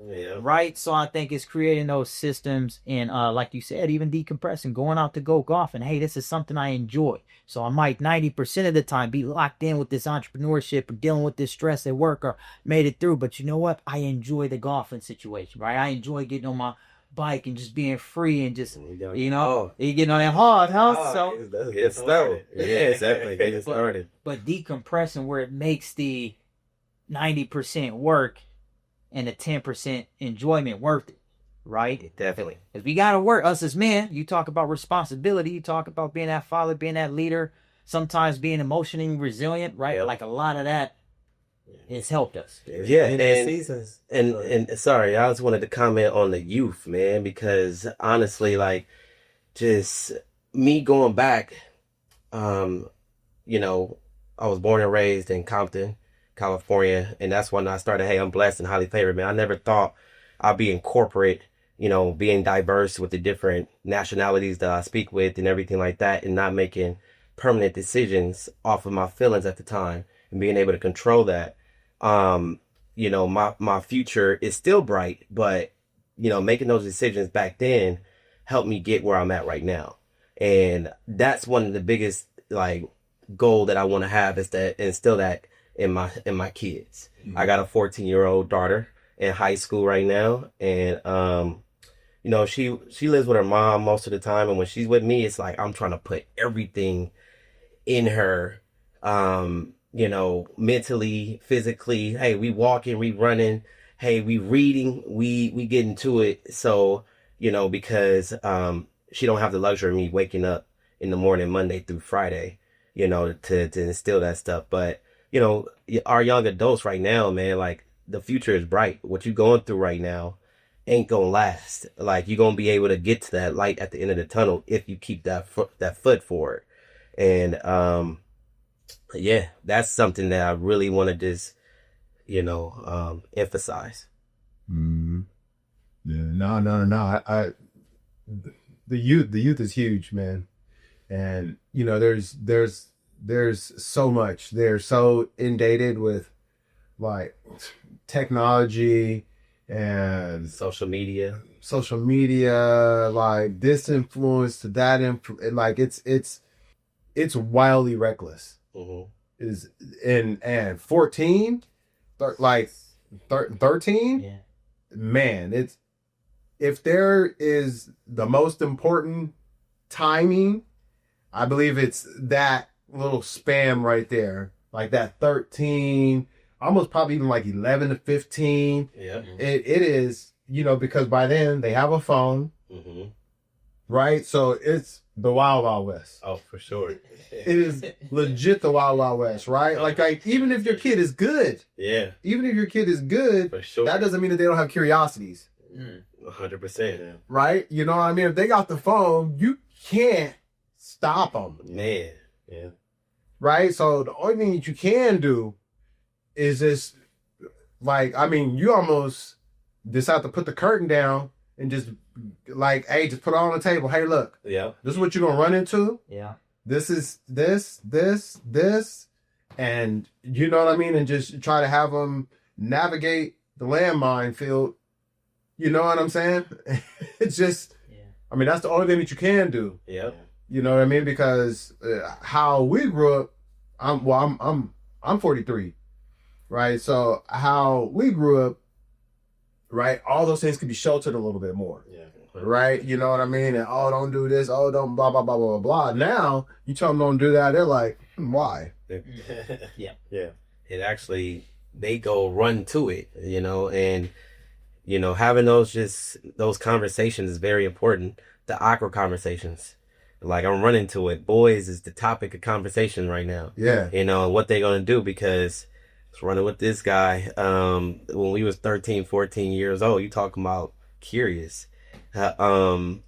right? So I think it's creating those systems, and like you said, even decompressing, going out to go golf, and hey, this is something I enjoy. So I might 90% of the time be locked in with this entrepreneurship or dealing with this stress at work, or made it through. But you know what? I enjoy the golfing situation, right? I enjoy getting on my bike and just being free and just, you getting on that hard, huh? So get started. Yeah, exactly. Get started. But decompressing where it makes the 90% work and the 10% enjoyment worth it. Right? Definitely. Because we got to work, us as men. You talk about responsibility. You talk about being that father, being that leader, sometimes being emotionally resilient, right? Like a lot of that has helped us. Yeah. And sorry, I just wanted to comment on the youth, man, because honestly, like, just me going back, I was born and raised in Compton, California. And that's when I started, hey, I'm blessed and highly favored, man. I never thought I'd be in corporate, being diverse with the different nationalities that I speak with and everything like that, and not making permanent decisions off of my feelings at the time and being able to control that. My future is still bright, but making those decisions back then helped me get where I'm at right now. And that's one of the biggest like goal that I want to have, is to instill that in my kids. Mm-hmm. I got a 14-year-old daughter in high school right now, and she lives with her mom most of the time, and when she's with me, it's like I'm trying to put everything in her, mentally, physically. Hey, we walking, we running. Hey, we reading, we get into it. So, because she don't have the luxury of me waking up in the morning, Monday through Friday, to instill that stuff. But, our young adults right now, man, like the future is bright. What you're going through right now ain't gonna last. Like you're gonna be able to get to that light at the end of the tunnel if you keep that foot forward. And yeah, that's something that I really want to just emphasize. Mm-hmm. Yeah, no. I the youth is huge, man. And there's so much. They're so inundated with like technology and social media, like this influence to that like it's wildly reckless. Mm-hmm. Is and 14, like 13. Yeah. Man, if there is the most important timing, I believe it's that little span right there, like that 13, almost probably even like 11 to 15. Yeah, it is, because by then they have a phone, mm-hmm. right? So it's the Wild West. Oh, for sure. It is legit the Wild West, right? Like even if your kid is good, yeah, for sure, that doesn't mean that they don't have curiosities. 100%. Right? You know what I mean? If they got the phone, you can't stop them. Man, yeah. Right? So the only thing that you can do is just, you almost just have to put the curtain down and just, just put it on the table. Hey, look. Yeah. This is what you're going to run into. Yeah. This is this. And you know what I mean? And just try to have them navigate the landmine field. You know what I'm saying? It's just, that's the only thing that you can do. Yeah. You know what I mean? Because how we grew up, I'm 43, right? So how we grew up, right? All those things could be sheltered a little bit more. Yeah. Right? You know what I mean? And don't do this. Don't blah, blah, blah, blah, blah. Now you tell them don't do that. They're like, why? Yeah. Yeah. It actually, they go run to it, and, having those conversations is very important. The awkward conversations. Like I'm running to it. Boys is the topic of conversation right now. Yeah. What they're going to do, because I was running with this guy, when we was 13, 14 years old, you talking about curious. All of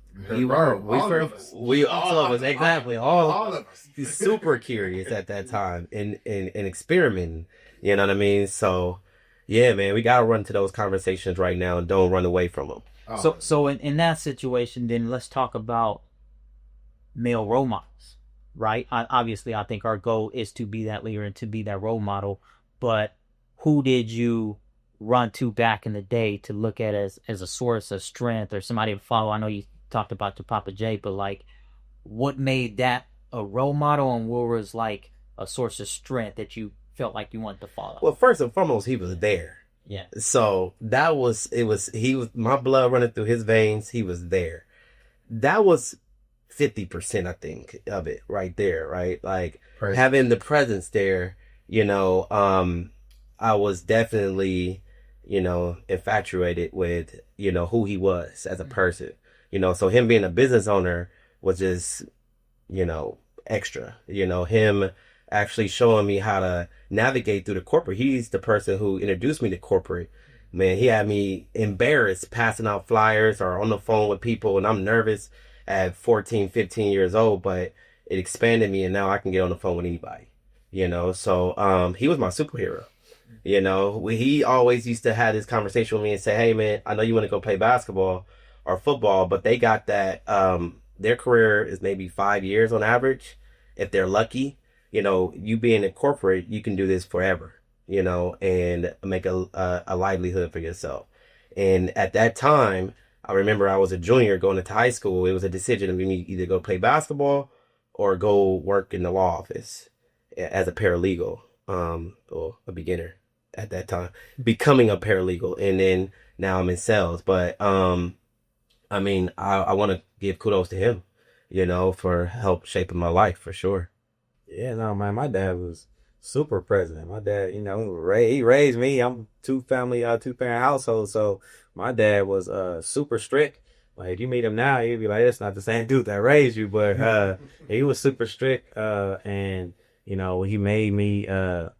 us, exactly. All of us. He's super curious at that time and experimenting. You know what I mean? So, yeah, man, we gotta run to those conversations right now and don't run away from them. Oh. So in that situation, then let's talk about male role models, right? Obviously, I think our goal is to be that leader and to be that role model. But who did you run to back in the day to look at as a source of strength or somebody to follow? I know you talked about your Papa J, but what made that a role model, and what was a source of strength that you felt like you wanted to follow? Well, first and foremost, he was there. Yeah. So he was my blood running through his veins. He was there. That was 50%, I think, of it right there, right? Having the presence there, I was definitely, infatuated with, who he was as a person, so him being a business owner was just, extra, him actually showing me how to navigate through the corporate. He's the person who introduced me to corporate. Man, he had me embarrassed passing out flyers or on the phone with people, and I'm nervous at 14, 15 years old, but it expanded me, and now I can get on the phone with anybody, so he was my superhero. He always used to have this conversation with me and say, hey man, I know you want to go play basketball or football, but they got that, their career is maybe 5 years on average. If they're lucky, you being in corporate, you can do this forever, and make a livelihood for yourself. And at that time, I remember I was a junior going into high school. It was a decision of me either go play basketball or go work in the law office as a paralegal, or a beginner at that time, becoming a paralegal, and then now I'm in sales. But I mean, I want to give kudos to him, for help shaping my life for sure. Yeah, no, man, my dad was super present. My dad, he raised me. I'm two parent household, so my dad was super strict. Like if you meet him now, you'd be like, "That's not the same dude that raised you," but he was super strict. And he made me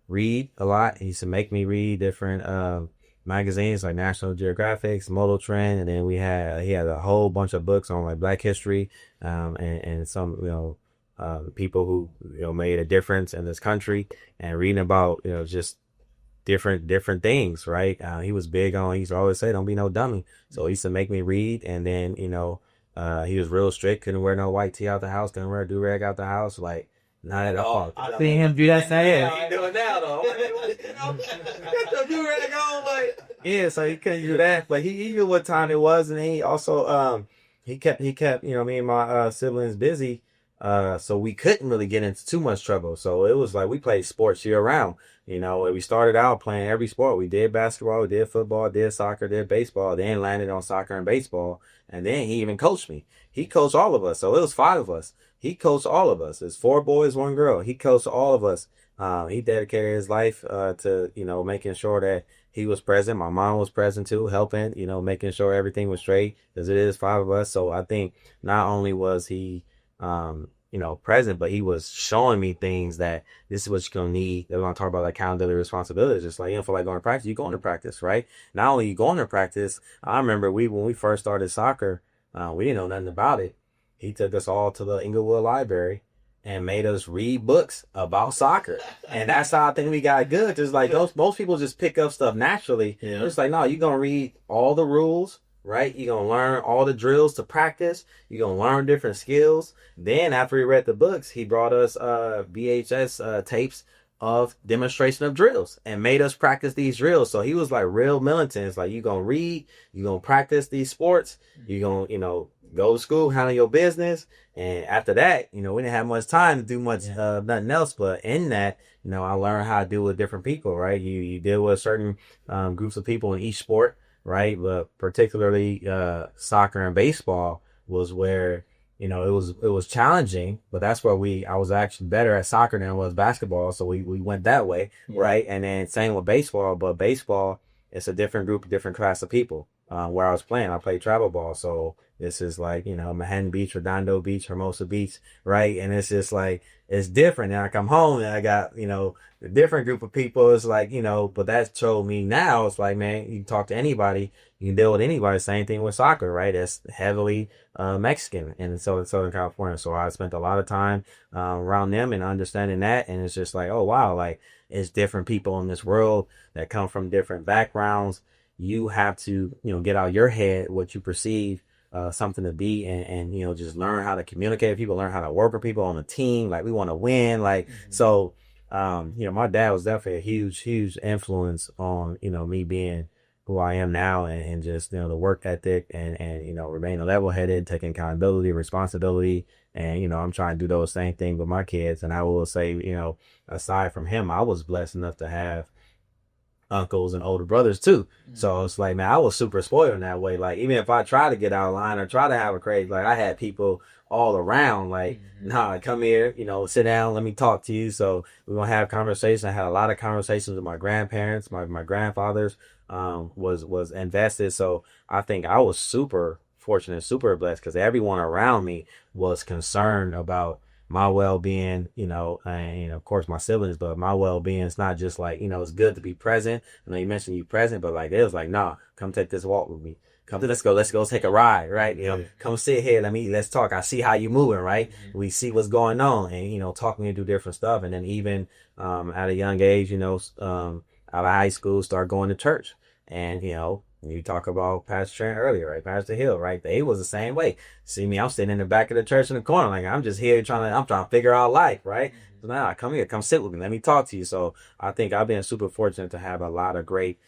read a lot. He used to make me read different magazines like National Geographic's, Modal Trend, and then he had a whole bunch of books on like Black history, and some people who made a difference in this country, and reading about just different things, right? He was big on. He used to always say, "Don't be no dummy." So he used to make me read, and then he was real strict. Couldn't wear no white tee out the house. Couldn't wear a do rag out the house. Like not at all. I seen him do that same. How you doing now though? Got the do rag on, like yeah. So he couldn't do that, but he knew what time it was, and he also he kept me and my siblings busy. So we couldn't really get into too much trouble. So it was like we played sports year round. We started out playing every sport. We did basketball, we did football, did soccer, did baseball, then landed on soccer and baseball. And then he even coached me. He coached all of us. So it was 5 of us. He coached all of us. It's 4 boys, 1 girl. He coached all of us. He dedicated his life to, making sure that he was present. My mom was present too, helping, making sure everything was straight, because it is 5 of us. So I think not only was he present, but he was showing me things that this is what you're going to need. They're going to talk about accountability, responsibility. Just like, you don't feel like going to practice, you going to practice, right? Not only you going to practice, I remember when we first started soccer, we didn't know nothing about it. He took us all to the Inglewood Library and made us read books about soccer. And that's how I think we got good. Just like most people just pick up stuff naturally. Yeah. It's like, no, you're going to read all the rules, right? You're going to learn all the drills to practice. You're going to learn different skills. Then after he read the books, he brought us VHS tapes of demonstration of drills and made us practice these drills. So he was like real militant. It's like, you're going to read, you're going to practice these sports, you're going to, go to school, handle your business. And after that, we didn't have much time to do nothing else. But in that, I learned how to deal with different people, right? You deal with certain groups of people in each sport, right? But particularly soccer and baseball was where it was challenging, but that's where I was actually better at soccer than I was basketball, so we went that way, right? And then same with baseball, but baseball, it's a different group, different class of people. Where I was playing, I played travel ball, so this is like Manhattan Beach, Redondo Beach, Hermosa Beach, right? And it's just like it's different. And I come home and I got a different group of people. It's like but that showed me now. It's like, man, you can talk to anybody, you can deal with anybody. Same thing with soccer, right? It's heavily Mexican in Southern California. So I spent a lot of time around them and understanding that. And it's just like, oh wow, like it's different people in this world that come from different backgrounds. You have to get out your head what you perceive something to be, and just learn how to communicate with people, learn how to work with people on a team. Like we want to win, like so. My dad was definitely a huge influence on me being who I am now, and just the work ethic and remaining level headed, taking accountability, responsibility, and I'm trying to do those same things with my kids. And I will say, aside from him, I was blessed enough to have uncles and older brothers too. So it's like, man, I was super spoiled in that way. Like even if I try to get out of line or try to have a crazy, like I had people all around, like, nah, come here, sit down, let me talk to you. So we're gonna have conversations. I had a lot of conversations with my grandparents, my grandfathers was invested. So I think I was super fortunate, super blessed, because everyone around me was concerned about my well-being, and of course my siblings, but my well-being is not just like, it's good to be present. I know you mentioned you present, but like, it was like, nah, come take this walk with me. Let's go take a ride, right? Come sit here, let's talk. I see how you moving, right? We see what's going on, and, talking to do different stuff. And then even, at a young age, out of high school, start going to church. And, you talk about Pastor Trent earlier, right? Pastor Hill, right? They was the same way. See me, I'm sitting in the back of the church in the corner. Like, I'm just here trying to figure out life, right? So now come here, come sit with me. Let me talk to you. So I think I've been super fortunate to have a lot of great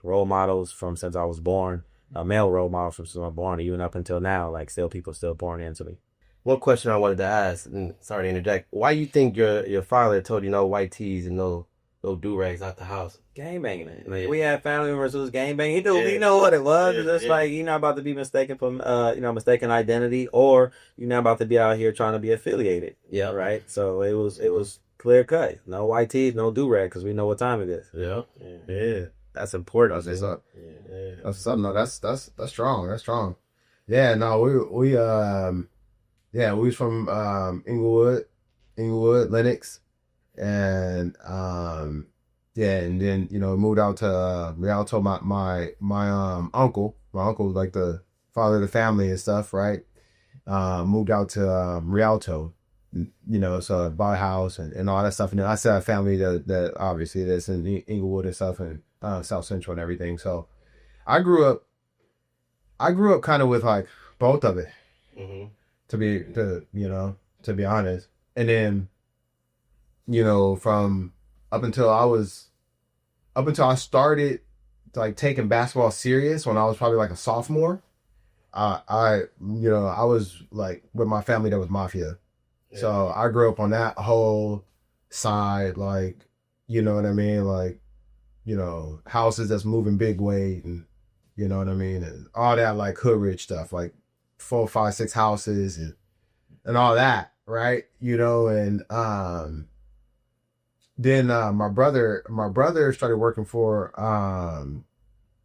role models from since I was born, a male role model from since I was born, even up until now, like still people still pouring into me. One question I wanted to ask, and sorry to interject, why you think your father told you no white tees and no do-rags out the house? Gang banging it. Yeah. We had family members who was gang banging. He Yeah. know what it was. Yeah, It's just yeah. like you're not about to be mistaken for mistaken identity, or you're not about to be out here trying to be affiliated. Yeah. Right. So it was clear cut. No white tees, no do rag, because we know what time it is. Yeah. Yeah. That's important. That's what's up. Yeah. That's something. No, that's strong. That's strong. Yeah. No, we was from Inglewood, Lenox, and and then moved out to Rialto. My uncle was like the father of the family and stuff, right? Moved out to Rialto, so bought a house and all that stuff. And then I still have family that obviously that's in Inglewood and stuff and South Central and everything. So I grew up kind of with like both of it, Mm-hmm. to be honest. And then, from up until I started like taking basketball serious when I was probably like a sophomore, I was like with my family that was mafia. Yeah. So I grew up on that whole side, like, you know what I mean? Like, houses that's moving big weight and, you know what I mean? And all that like hood rich stuff, like 4, 5, 6 houses and all that, right? And then my brother started working for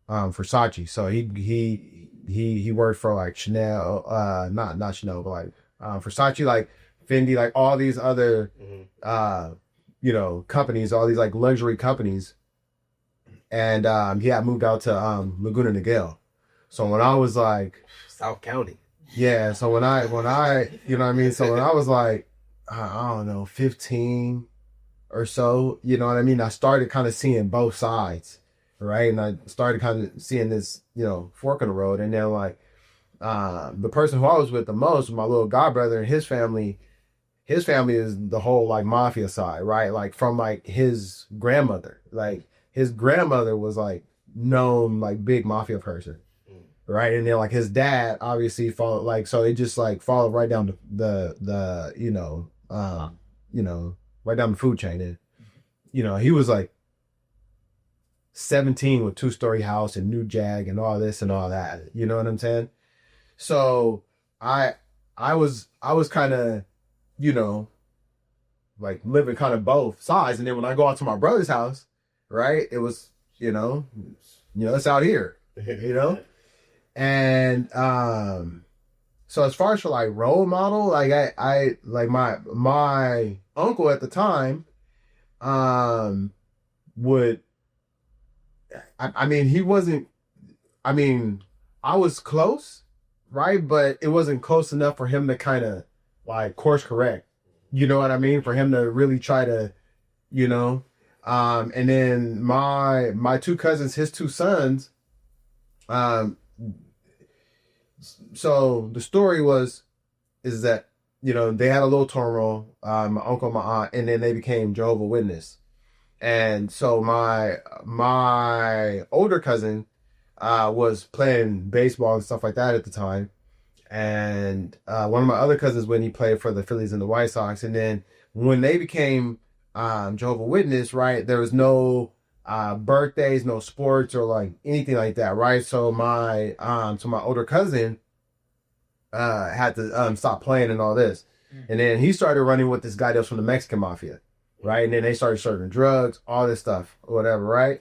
Versace. So he worked for like Chanel, not Chanel, but like Versace, like Fendi, like all these other companies, all these like luxury companies. And he had moved out to Laguna Niguel. So when I was like South County. Yeah, so when I you know what I mean? So when I was like, I don't know, 15 or so, you know what I mean? I started kind of seeing both sides, right? And I started kind of seeing this, fork in the road. And then like, the person who I was with the most, my little godbrother and his family is the whole like mafia side, right? Like from like his grandmother, like his grandmother was like known like big mafia person. Right. And then like his dad obviously followed, like, so it just like followed right down the right down the food chain. And, he was like 17 with 2-story house and new Jag and all this and all that. You know what I'm saying? So I was kind of, like living kind of both sides. And then when I go out to my brother's house, right, it was, it's out here, And so as far as for like role model, like I like my uncle at the time would I mean he wasn't I mean I was close, right? But it wasn't close enough for him to kind of like course correct. You know what I mean? For him to really try to, and then my 2 cousins, his 2 sons, so the story is that, they had a little turmoil, my uncle, my aunt, and then they became Jehovah's Witness. And so my older cousin, was playing baseball and stuff like that at the time. And, one of my other cousins, when he played for the Phillies and the White Sox. And then when they became, Jehovah's Witness, right, there was no, birthdays, no sports or like anything like that, right? So my older cousin had to stop playing and all this. And then he started running with this guy that was from the Mexican mafia, right? And then they started serving drugs, all this stuff, or whatever, right?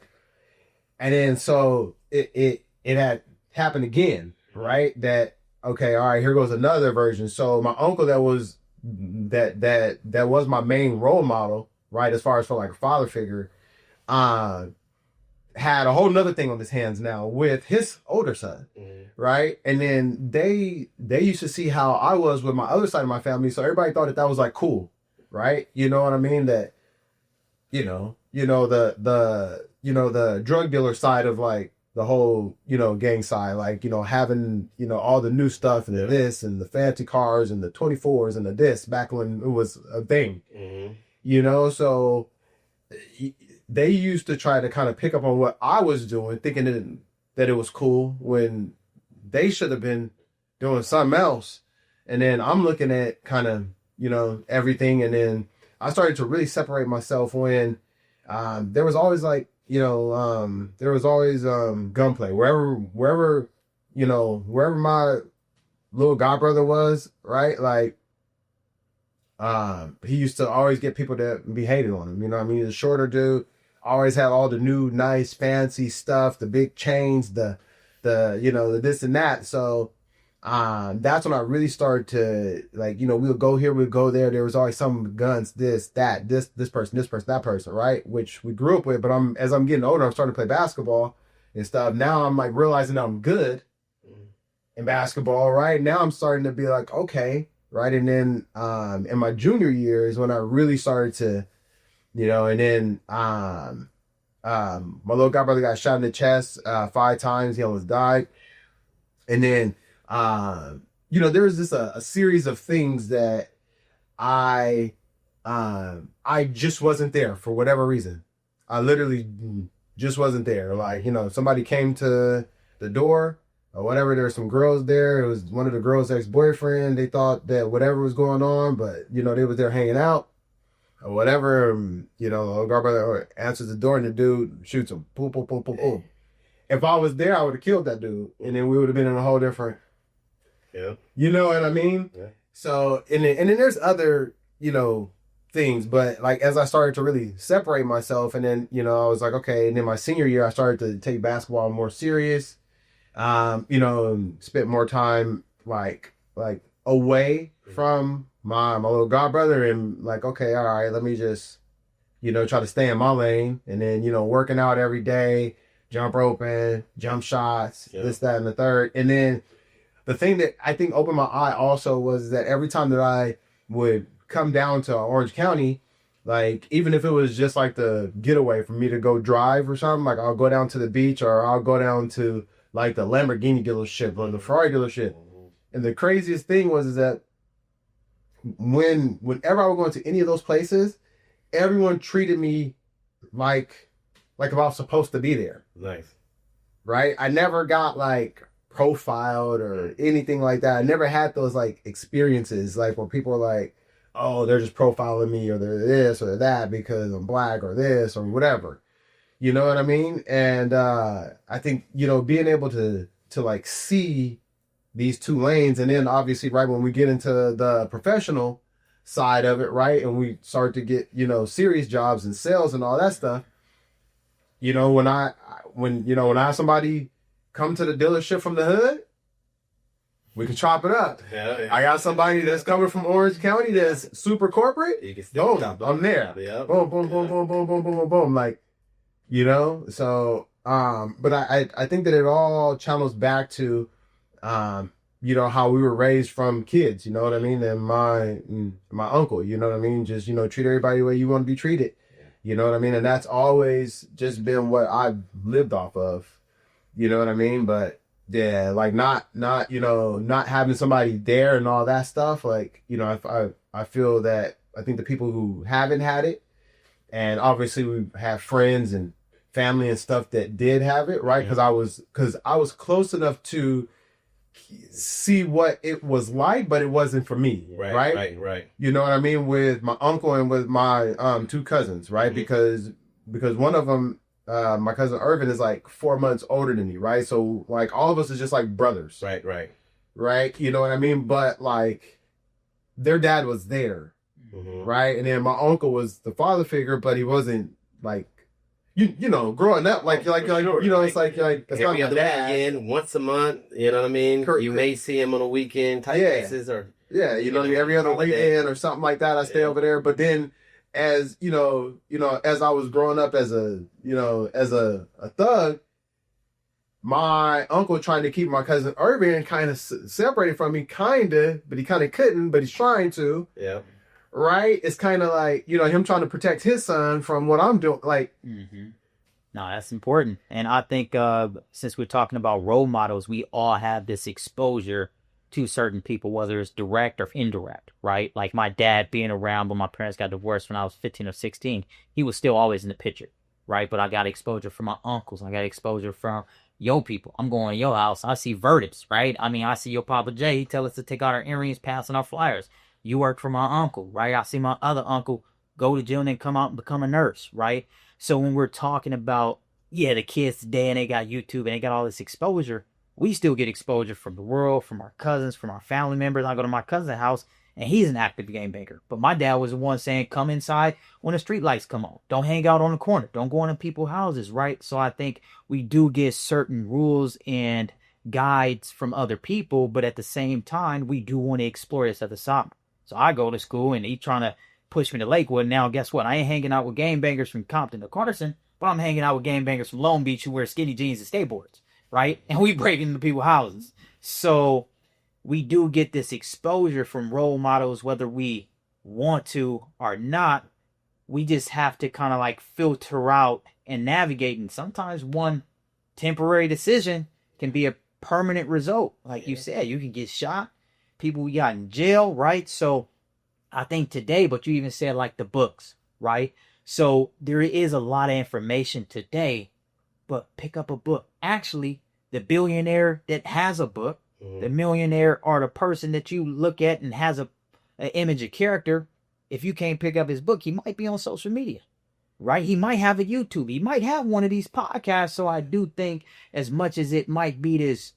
And then so it had happened again, right? That okay, all right, here goes another version. So my uncle that was my main role model, right, as far as for like a father figure, had a whole nother thing on his hands now with his older son, right? And then they used to see how I was with my other side of my family, so everybody thought that was like cool, right? You know what I mean? That the drug dealer side of like the whole gang side, like having all the new stuff and this and the fancy cars and the 24s and the this back when it was a thing, so. they used to try to kind of pick up on what I was doing, thinking that it was cool when they should have been doing something else. And then I'm looking at kind of, everything. And then I started to really separate myself when there was always like, there was always gunplay wherever my little godbrother was, right? Like, he used to always get people that be hated on him. You know what I mean? He's a shorter dude, always had all the new, nice, fancy stuff, the big chains, the this and that. So, that's when I really started to, like, we'll go here, we'll go there. There was always some guns, this, that, this person, that person, right? Which we grew up with. But as I'm getting older, I'm starting to play basketball and stuff. Now I'm like realizing I'm good in basketball, right? Now I'm starting to be like, okay, right? And then in my junior year is when I really started to, and then my little godbrother got shot in the chest 5 times. He almost died. And then there was just a series of things that I just wasn't there for whatever reason. I literally just wasn't there. Like, somebody came to the door or whatever. There were some girls there. It was one of the girls' ex-boyfriend. They thought that whatever was going on, but, they was there hanging out or whatever. Godbrother answers the door and the dude shoots him. Boom, boom, boom, boom, boom. If I was there, I would have killed that dude. And then we would have been in a whole different... Yeah. You know what I mean? Yeah. So, and then there's other, things, but like, as I started to really separate myself, and then, I was like, okay. And then my senior year, I started to take basketball more serious, spent more time like away from my little godbrother, and like, okay, all right, let me just, try to stay in my lane. And then, working out every day, jump roping, jump shots, this, that, and the third. And then the thing that I think opened my eye also was that every time that I would come down to Orange County, like, even if it was just like the getaway for me to go drive or something, like I'll go down to the beach or I'll go down to like the Lamborghini dealership or the Ferrari dealership. And the craziest thing was that whenever I would go into any of those places, everyone treated me like if I was supposed to be there. Nice. Right? I never got like profiled or anything like that. I never had those like experiences like where people are like, oh, they're just profiling me or they're this or they're that because I'm black or this or whatever. You know what I mean? And I think, being able to like see these two lanes, and then obviously right when we get into the professional side of it, right, and we start to get, serious jobs and sales and all that stuff, when I have somebody come to the dealership from the hood, we can chop it up. Yeah. I got somebody that's coming from Orange County that's super corporate. You can still I'm there. Yeah. Boom, boom, boom, boom, boom, boom, boom, boom, boom. Like, so, but I think that it all channels back to, how we were raised from kids, you know what I mean? And my uncle, you know what I mean? Just, treat everybody the way you want to be treated. You know what I mean? And that's always just been what I've lived off of. You know what I mean? But yeah, like not having somebody there and all that stuff. Like, I feel that I think the people who haven't had it, and obviously we have friends and family and stuff that did have it, right? Because I was close enough to see what it was like, but it wasn't for me, right? You know what I mean? With my uncle and with my 2 cousins, right? Mm-hmm. Because one of them, my cousin Irvin, is like 4 months older than me, right? So like all of us is just like brothers, right? You know what I mean? But like their dad was there, right? And then my uncle was the father figure, but he wasn't like, growing up, like, sure. It's like it's not your dad again once a month. You know what I mean? You may see him on a weekend type basis, or every other weekend or something like that. I stay over there, but then as as I was growing up as a thug, my uncle trying to keep my cousin Irvin kind of separated from me, but he kind of couldn't, but he's trying to. Yeah. Right? It's kind of like, him trying to protect his son from what I'm doing. Like, No, that's important. And I think since we're talking about role models, we all have this exposure to certain people, whether it's direct or indirect, right? Like my dad being around when my parents got divorced when I was 15 or 16, he was still always in the picture, right? But I got exposure from my uncles. I got exposure from your people. I'm going to your house. I see verdicts, right? I mean, I see your Papa J. He tell us to take out our earrings, passing our flyers. You work for my uncle, right? I see my other uncle go to jail and then come out and become a nurse, right? So when we're talking about, yeah, the kids today and they got YouTube and they got all this exposure, we still get exposure from the world, from our cousins, from our family members. I go to my cousin's house and he's an active game banker. But my dad was the one saying, come inside when the street lights come on. Don't hang out on the corner. Don't go into people's houses, right? So I think we do get certain rules and guides from other people, but at the same time, we do want to explore this other side. So I go to school and he trying to push me to Lakewood. Now, guess what? I ain't hanging out with game bangers from Compton to Carson, but I'm hanging out with game bangers from Long Beach who wear skinny jeans and skateboards, right? And we break into people's houses. So we do get this exposure from role models, whether we want to or not. We just have to kind of like filter out and navigate. And sometimes one temporary decision can be a permanent result. Like you said, you can get shot. People we got in jail, right? So I think today, but you even said like the books, right? So there is a lot of information today, but pick up a book. Actually, the billionaire that has a book, the millionaire or the person that you look at and has an image of character, if you can't pick up his book, he might be on social media, right? He might have a YouTube. He might have one of these podcasts. So I do think as much as it might be this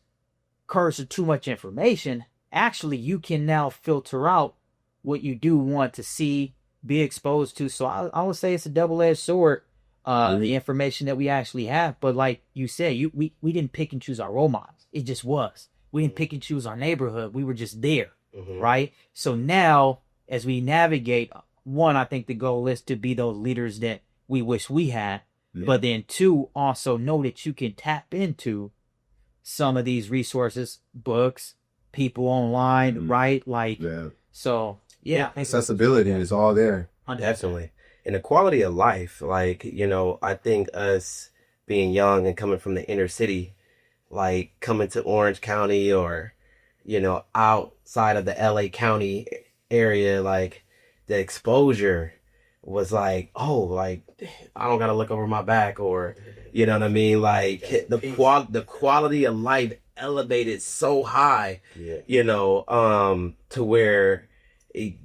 curse of too much information, actually you can now filter out what you do want to see, be exposed to. So I would say it's a double-edged sword, the information that we actually have. But like you said, we didn't pick and choose our role models. It just was. We didn't pick and choose our neighborhood. We were just there, right? So now, as we navigate, one, I think the goal is to be those leaders that we wish we had. Yeah. But then two, also know that you can tap into some of these resources, books, people online, right? Like, so, yeah. Accessibility is all there. Definitely. And the quality of life, like, you know, I think us being young and coming from the inner city, like coming to Orange County or, you know, outside of the LA County area, like the exposure was like, oh, like I don't got to look over my back, or, you know what I mean? Like the quality of life elevated so high, you know, to where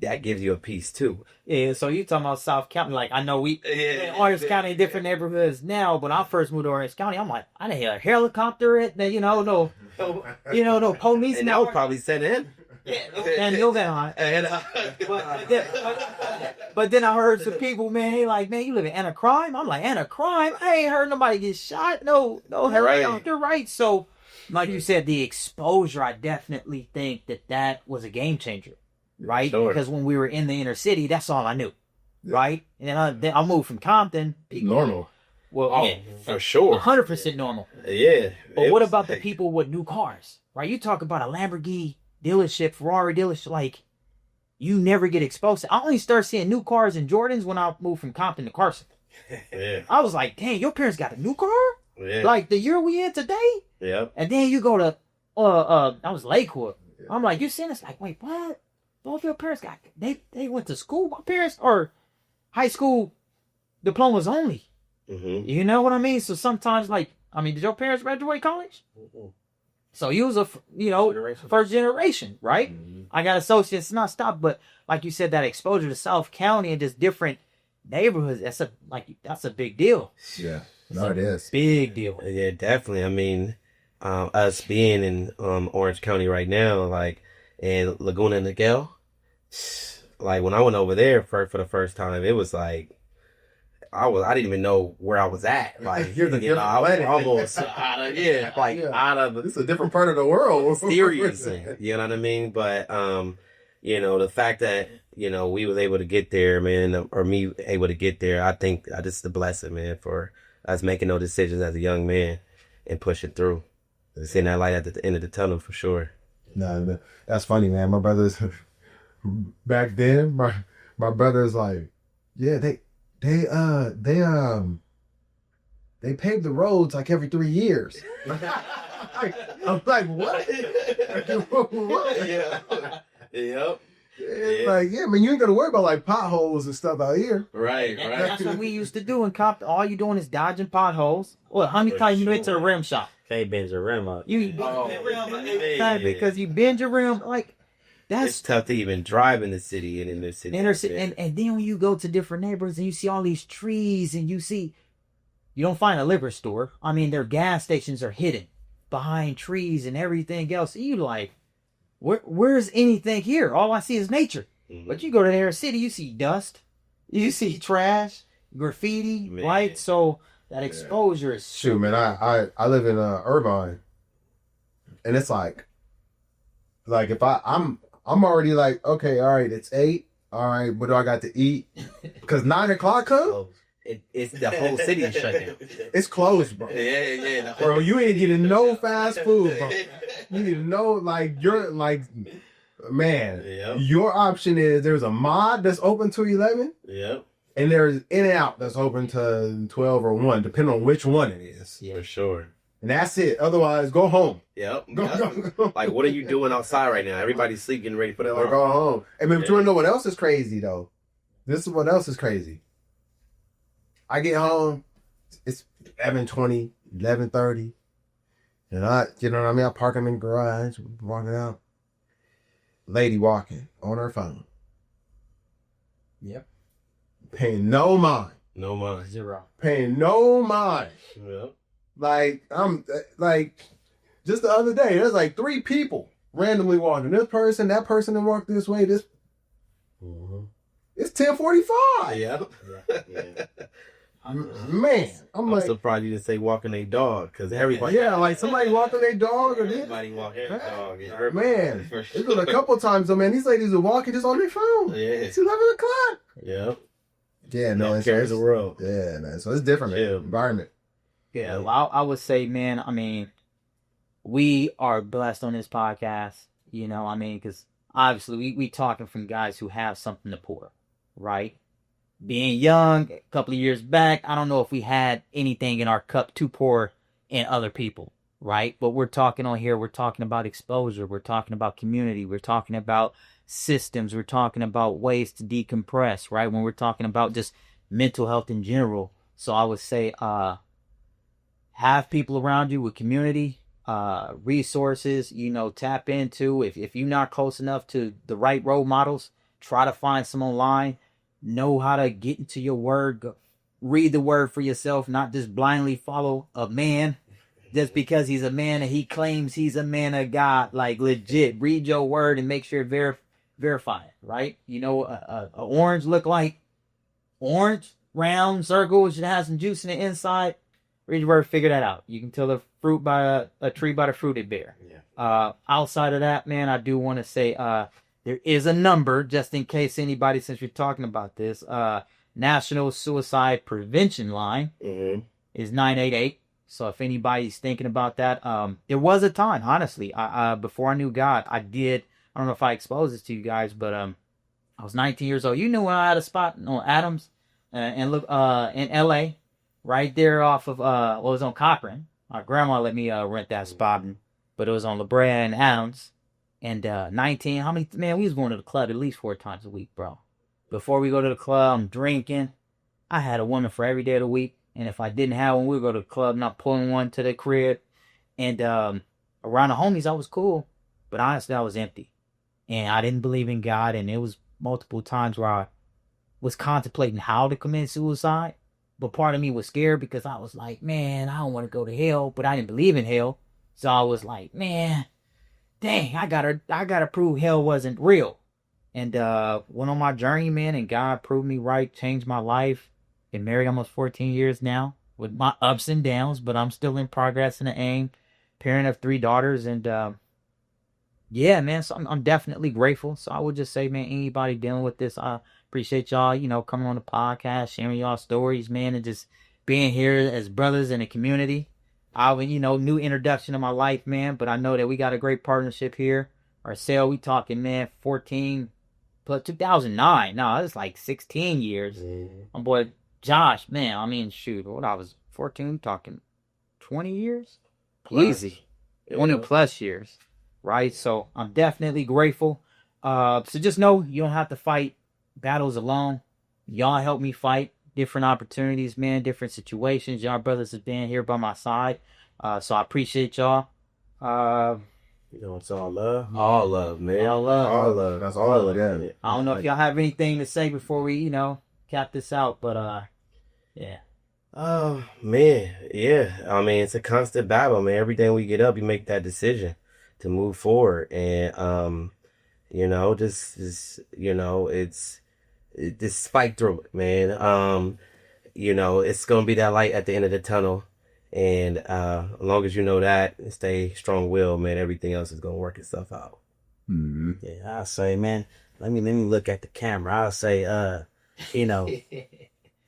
that gives you a peace too. Yeah, so you talking about South County? Like I know we in Orange County, different neighborhoods now. But when I first moved to Orange County, I'm like, I didn't hear a helicopter at the, no police. And that was probably sent in. And you'll get on. But then I heard some people, man, they like, man, you live in Anna Crime? I'm like, Anna Crime? I ain't heard nobody get shot. No helicopter, right? So, like you said, the exposure, I definitely think that was a game changer. Right? Sure. Because when we were in the inner city, that's all I knew. Yeah. Right? And then I moved from Compton. Normal. Well, for sure. 100% normal. Yeah. But what about the people with new cars? Right? You talk about a Lamborghini dealership, Ferrari dealership, like, you never get exposed. I only started seeing new cars and Jordans when I moved from Compton to Carson. Yeah. I was like, dang, your parents got a new car? Yeah. Like the year we in today? Yeah. And then you go to, I was Lakewood. Yeah. I'm like, you seen this? Like, wait, what? Both your parents they went to school. My parents are high school diplomas only. Mm-hmm. You know what I mean? So sometimes, like, I mean, did your parents graduate college? Mm-hmm. So you was first generation, right? Mm-hmm. I got associates, not stop, but like you said, that exposure to South County and just different neighborhoods, that's a big deal. Yeah, no, it is big deal. Yeah, definitely. I mean, us being in Orange County right now, like. And Laguna Niguel, like when I went over there for the first time, it was like I didn't even know where I was at. Like I was almost out of it's a different part of the world. Seriously, you know what I mean? But you know, the fact that we was able to get there, man, or me able to get there, I think I just a blessing, man, for us making those decisions as a young man and pushing through, seeing that light at the end of the tunnel for sure. No, that's funny, man. My brothers back then, my brothers like, yeah, they paved the roads like every 3 years. I'm like, what? Yeah. Yep. It's like, yeah, man, you ain't got to worry about like potholes and stuff out here. Right, And right. that's what we used to do in cop. All you doing is dodging potholes. Well, how many times you went to the rim shop? Can't bend your rim up. You because you bend your rim like It's that's tough to even drive in the city and in the city. and then when you go to different neighborhoods and you see all these trees and you don't find a liquor store. I mean, their gas stations are hidden behind trees and everything else. You like, where's anything here? All I see is nature. Mhm. But you go to the inner city, you see dust, you see trash, graffiti, Man. right? So that exposure is Shoot, man, I live in Irvine, and it's like if I'm already like, okay, all right, it's 8, all right, what do I got to eat? Because 9 o'clock come, It's the whole city is shut down. it's closed, bro. Yeah. Bro, you ain't getting no fast food, bro. You need to know, like, you're like, man, Yep. your option is there's a mod that's open to 11, Yep. and there's In-N-Out that's open to 12 or 1, depending on which one it is. Yeah. For sure. And that's it. Otherwise, go home. Yep. Go, Yep. go. Like, what are you doing outside right now? Everybody's sleeping, ready for the Or alarm. go home. And but you want to know what else is crazy, though? This is what else is crazy. I get home, it's 11:20, 11:30, and you know what I mean? I park them in the garage, walking out. Lady walking on her phone. Yep. Paying no mind. No mind. 0. Paying no mind. Yep. Like, I'm like, just the other day, there's like 3 people randomly walking. This person, that person, and walk this way. This, it's 10:45. Yep. Yeah. Man, I'm I'm like, surprised you didn't say walking a dog, because everybody. yeah, like somebody walking their dog or this. Everybody walking a dog. Man, For it's been a couple times though, man. These ladies are walking just on their phone. Yeah. It's 11 o'clock. Yep. Yeah, no, That carries the world. Yeah, man. So it's different, man. Yeah. Environment. Yeah, well, I would say, man, I mean, we are blessed on this podcast, you know, I mean, because obviously we talking from guys who have something to pour, right? Being young, a couple of years back, I don't know if we had anything in our cup to pour in other people, right? But we're talking on here, we're talking about exposure, we're talking about community, we're talking about systems, we're talking about ways to decompress, right? When we're talking about just mental health in general. So I would say, have people around you with community, resources, you know, tap into. If you're not close enough to the right role models, try to find some online. Know how to get into your word. Read the word for yourself, not just blindly follow a man just because he's a man and he claims he's a man of God. Like, legit, read your word and make sure verify it, right? You know, a orange look like orange, round, circle, it should have some juice in the inside. Read your word, figure that out. You can tell the fruit by a tree by the fruit it bear. Yeah. Outside of that, man, I do want to say there is a number, just in case anybody, since we're talking about this, National Suicide Prevention Line Mm-hmm. is 988. So if anybody's thinking about that, there was a time, honestly, before I knew God, I don't know if I exposed this to you guys, but I was 19 years old. You knew when I had a spot on Adams and look in LA, right there off of it was on Cochran. My grandma let me rent that spot, but it was on La Brea and Adams. And 19, man, we was going to the club at least 4 times a week, bro. Before we go to the club, I'm drinking. I had a woman for every day of the week. And if I didn't have one, we'd go to the club, not pulling one to the crib. And around the homies, I was cool. But honestly, I was empty. And I didn't believe in God. And it was multiple times where I was contemplating how to commit suicide. But part of me was scared because I was like, man, I don't want to go to hell. But I didn't believe in hell. So I was like, man, dang, I gotta prove hell wasn't real. And went on my journey, man, and God proved me right, changed my life. Been married almost 14 years now, with my ups and downs, but I'm still in progress and the aim. Parent of 3 daughters, and yeah, man, so I'm definitely grateful. So I would just say, man, anybody dealing with this, I appreciate y'all, you know, coming on the podcast, sharing y'all stories, man, and just being here as brothers in the community. You know, new introduction to my life, man, but I know that we got a great partnership here. Marcel, we talking, man, 14 plus 2009. No, it's like 16 years. Mm-hmm. My boy Josh, man, I mean, shoot, what I was 14, talking 20 years? Plus. Easy. 20 plus years, right? So I'm definitely grateful. So just know you don't have to fight battles alone. Y'all help me fight different opportunities, man, different situations. Y'all brothers have been here by my side. So I appreciate y'all. Uh, You know, it's all love. All love, man. All love. All love. That's all of it. Yeah. I don't know if y'all have anything to say before we, cap this out, but yeah. Oh man, yeah. I mean, it's a constant battle, man. Every day we get up, you make that decision to move forward, and just fight through it, man. It's gonna be that light at the end of the tunnel, and as long as you know that and stay strong-willed, man, everything else is gonna work itself out. Mm-hmm. Yeah, I'll say, man, let me look at the camera. I'll say,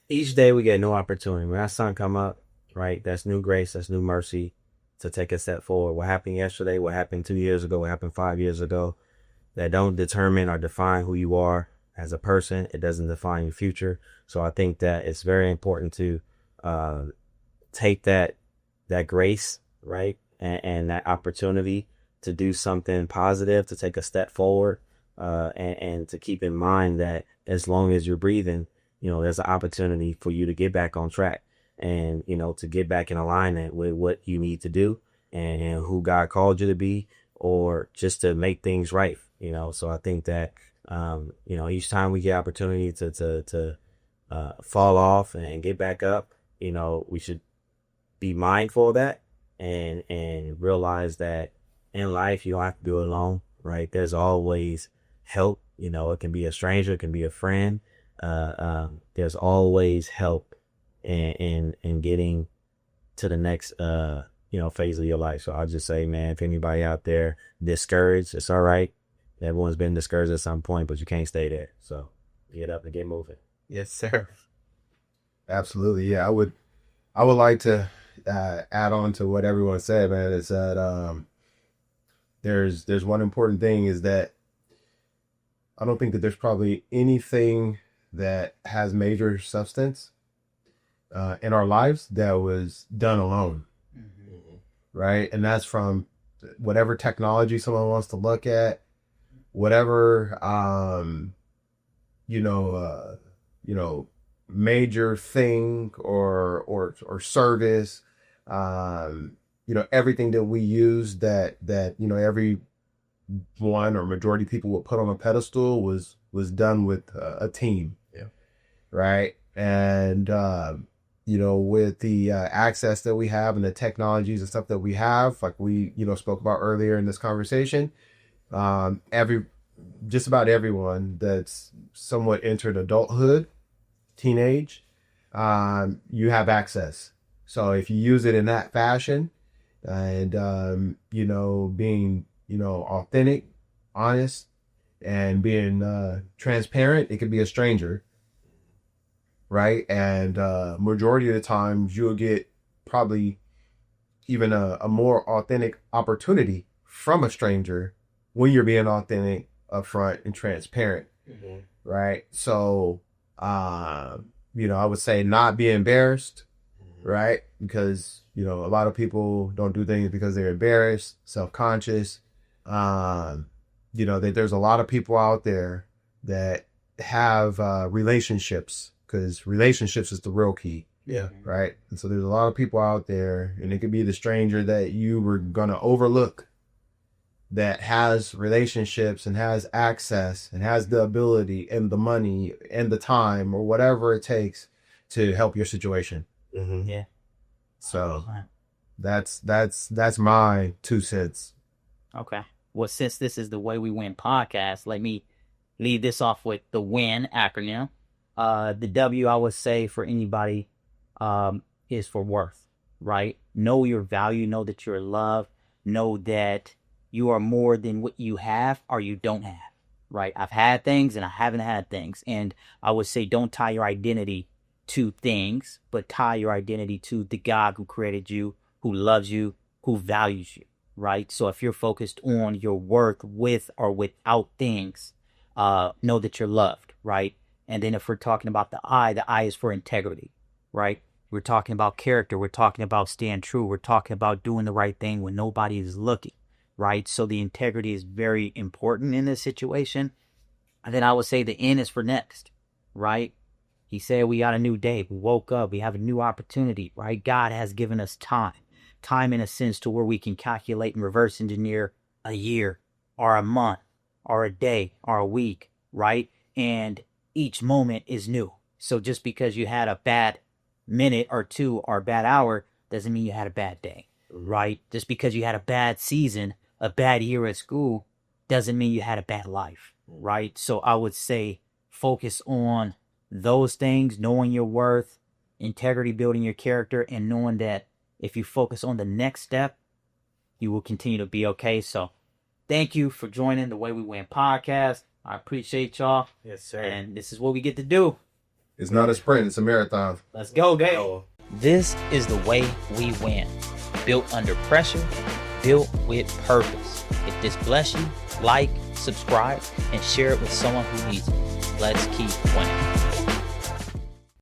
each day we get a new opportunity. When that sun come up, right, that's new grace, that's new mercy to take a step forward. What happened yesterday, what happened 2 years ago, what happened 5 years ago, that don't determine or define who you are as a person. It doesn't define your future. So I think that it's very important to take that grace, right, and that opportunity to do something positive, to take a step forward, and to keep in mind that as long as you're breathing, there's an opportunity for you to get back on track and, to get back in alignment with what you need to do and who God called you to be, or just to make things right, So I think that, each time we get opportunity to fall off and get back up, we should be mindful of that and realize that in life, you don't have to do it alone, right? There's always help, it can be a stranger, it can be a friend. There's always help in getting to the next, phase of your life. So I'll just say, man, if anybody out there discouraged, it's all right. Everyone's been discouraged at some point, but you can't stay there. So get up and get moving. Yes, sir. Absolutely. Yeah, I would like to add on to what everyone said, man. Is that there's one important thing is that I don't think that there's probably anything that has major substance in our lives that was done alone, right? And that's from whatever technology someone wants to look at, whatever major thing or service, everything that we use that every one or majority of people would put on a pedestal was done with a team. Yeah. Right. And with the access that we have and the technologies and stuff that we have, like we spoke about earlier in this conversation, just about everyone that's somewhat entered adulthood, teenage, you have access. So if you use it in that fashion and being authentic, honest, and being transparent, it could be a stranger, right? And majority of the times you'll get probably even a more authentic opportunity from a stranger when you're being authentic, upfront, and transparent, right? So I would say not be embarrassed, right? Because a lot of people don't do things because they're embarrassed, self-conscious. There's a lot of people out there that have relationships, because relationships is the real key. Yeah. Right. And so there's a lot of people out there, and it could be the stranger that you were gonna overlook, that has relationships and has access and has the ability and the money and the time or whatever it takes to help your situation. Mm-hmm. Yeah. So that's my 2 cents. Okay. Well, since this is the Way We Win podcast, let me lead this off with the WIN acronym. The W, I would say, for anybody is for worth, right? Know your value. Know that you're loved. Know that you are more than what you have or you don't have, right? I've had things and I haven't had things. And I would say don't tie your identity to things, but tie your identity to the God who created you, who loves you, who values you, right? So if you're focused on your worth with or without things, know that you're loved, right? And then if we're talking about the I is for integrity, right? We're talking about character. We're talking about staying true. We're talking about doing the right thing when nobody is looking. right? So the integrity is very important in this situation. And then I would say the N is for next, right? He said we got a new day. We woke up. We have a new opportunity, right? God has given us time. Time in a sense to where we can calculate and reverse engineer a year or a month or a day or a week, right? And each moment is new. So just because you had a bad minute or two or a bad hour doesn't mean you had a bad day, right? Just because you had a bad season, a bad year at school, doesn't mean you had a bad life, right? So I would say focus on those things, knowing your worth, integrity, building your character, and knowing that if you focus on the next step, you will continue to be okay. So thank you for joining the Way We Win podcast. I appreciate y'all. Yes, sir. And this is what we get to do. It's not a sprint, it's a marathon. Let's go, Gabe. Oh. This is the way we win. Built under pressure, built with purpose. If this bless you, like, subscribe, and share it with someone who needs it. Let's keep winning.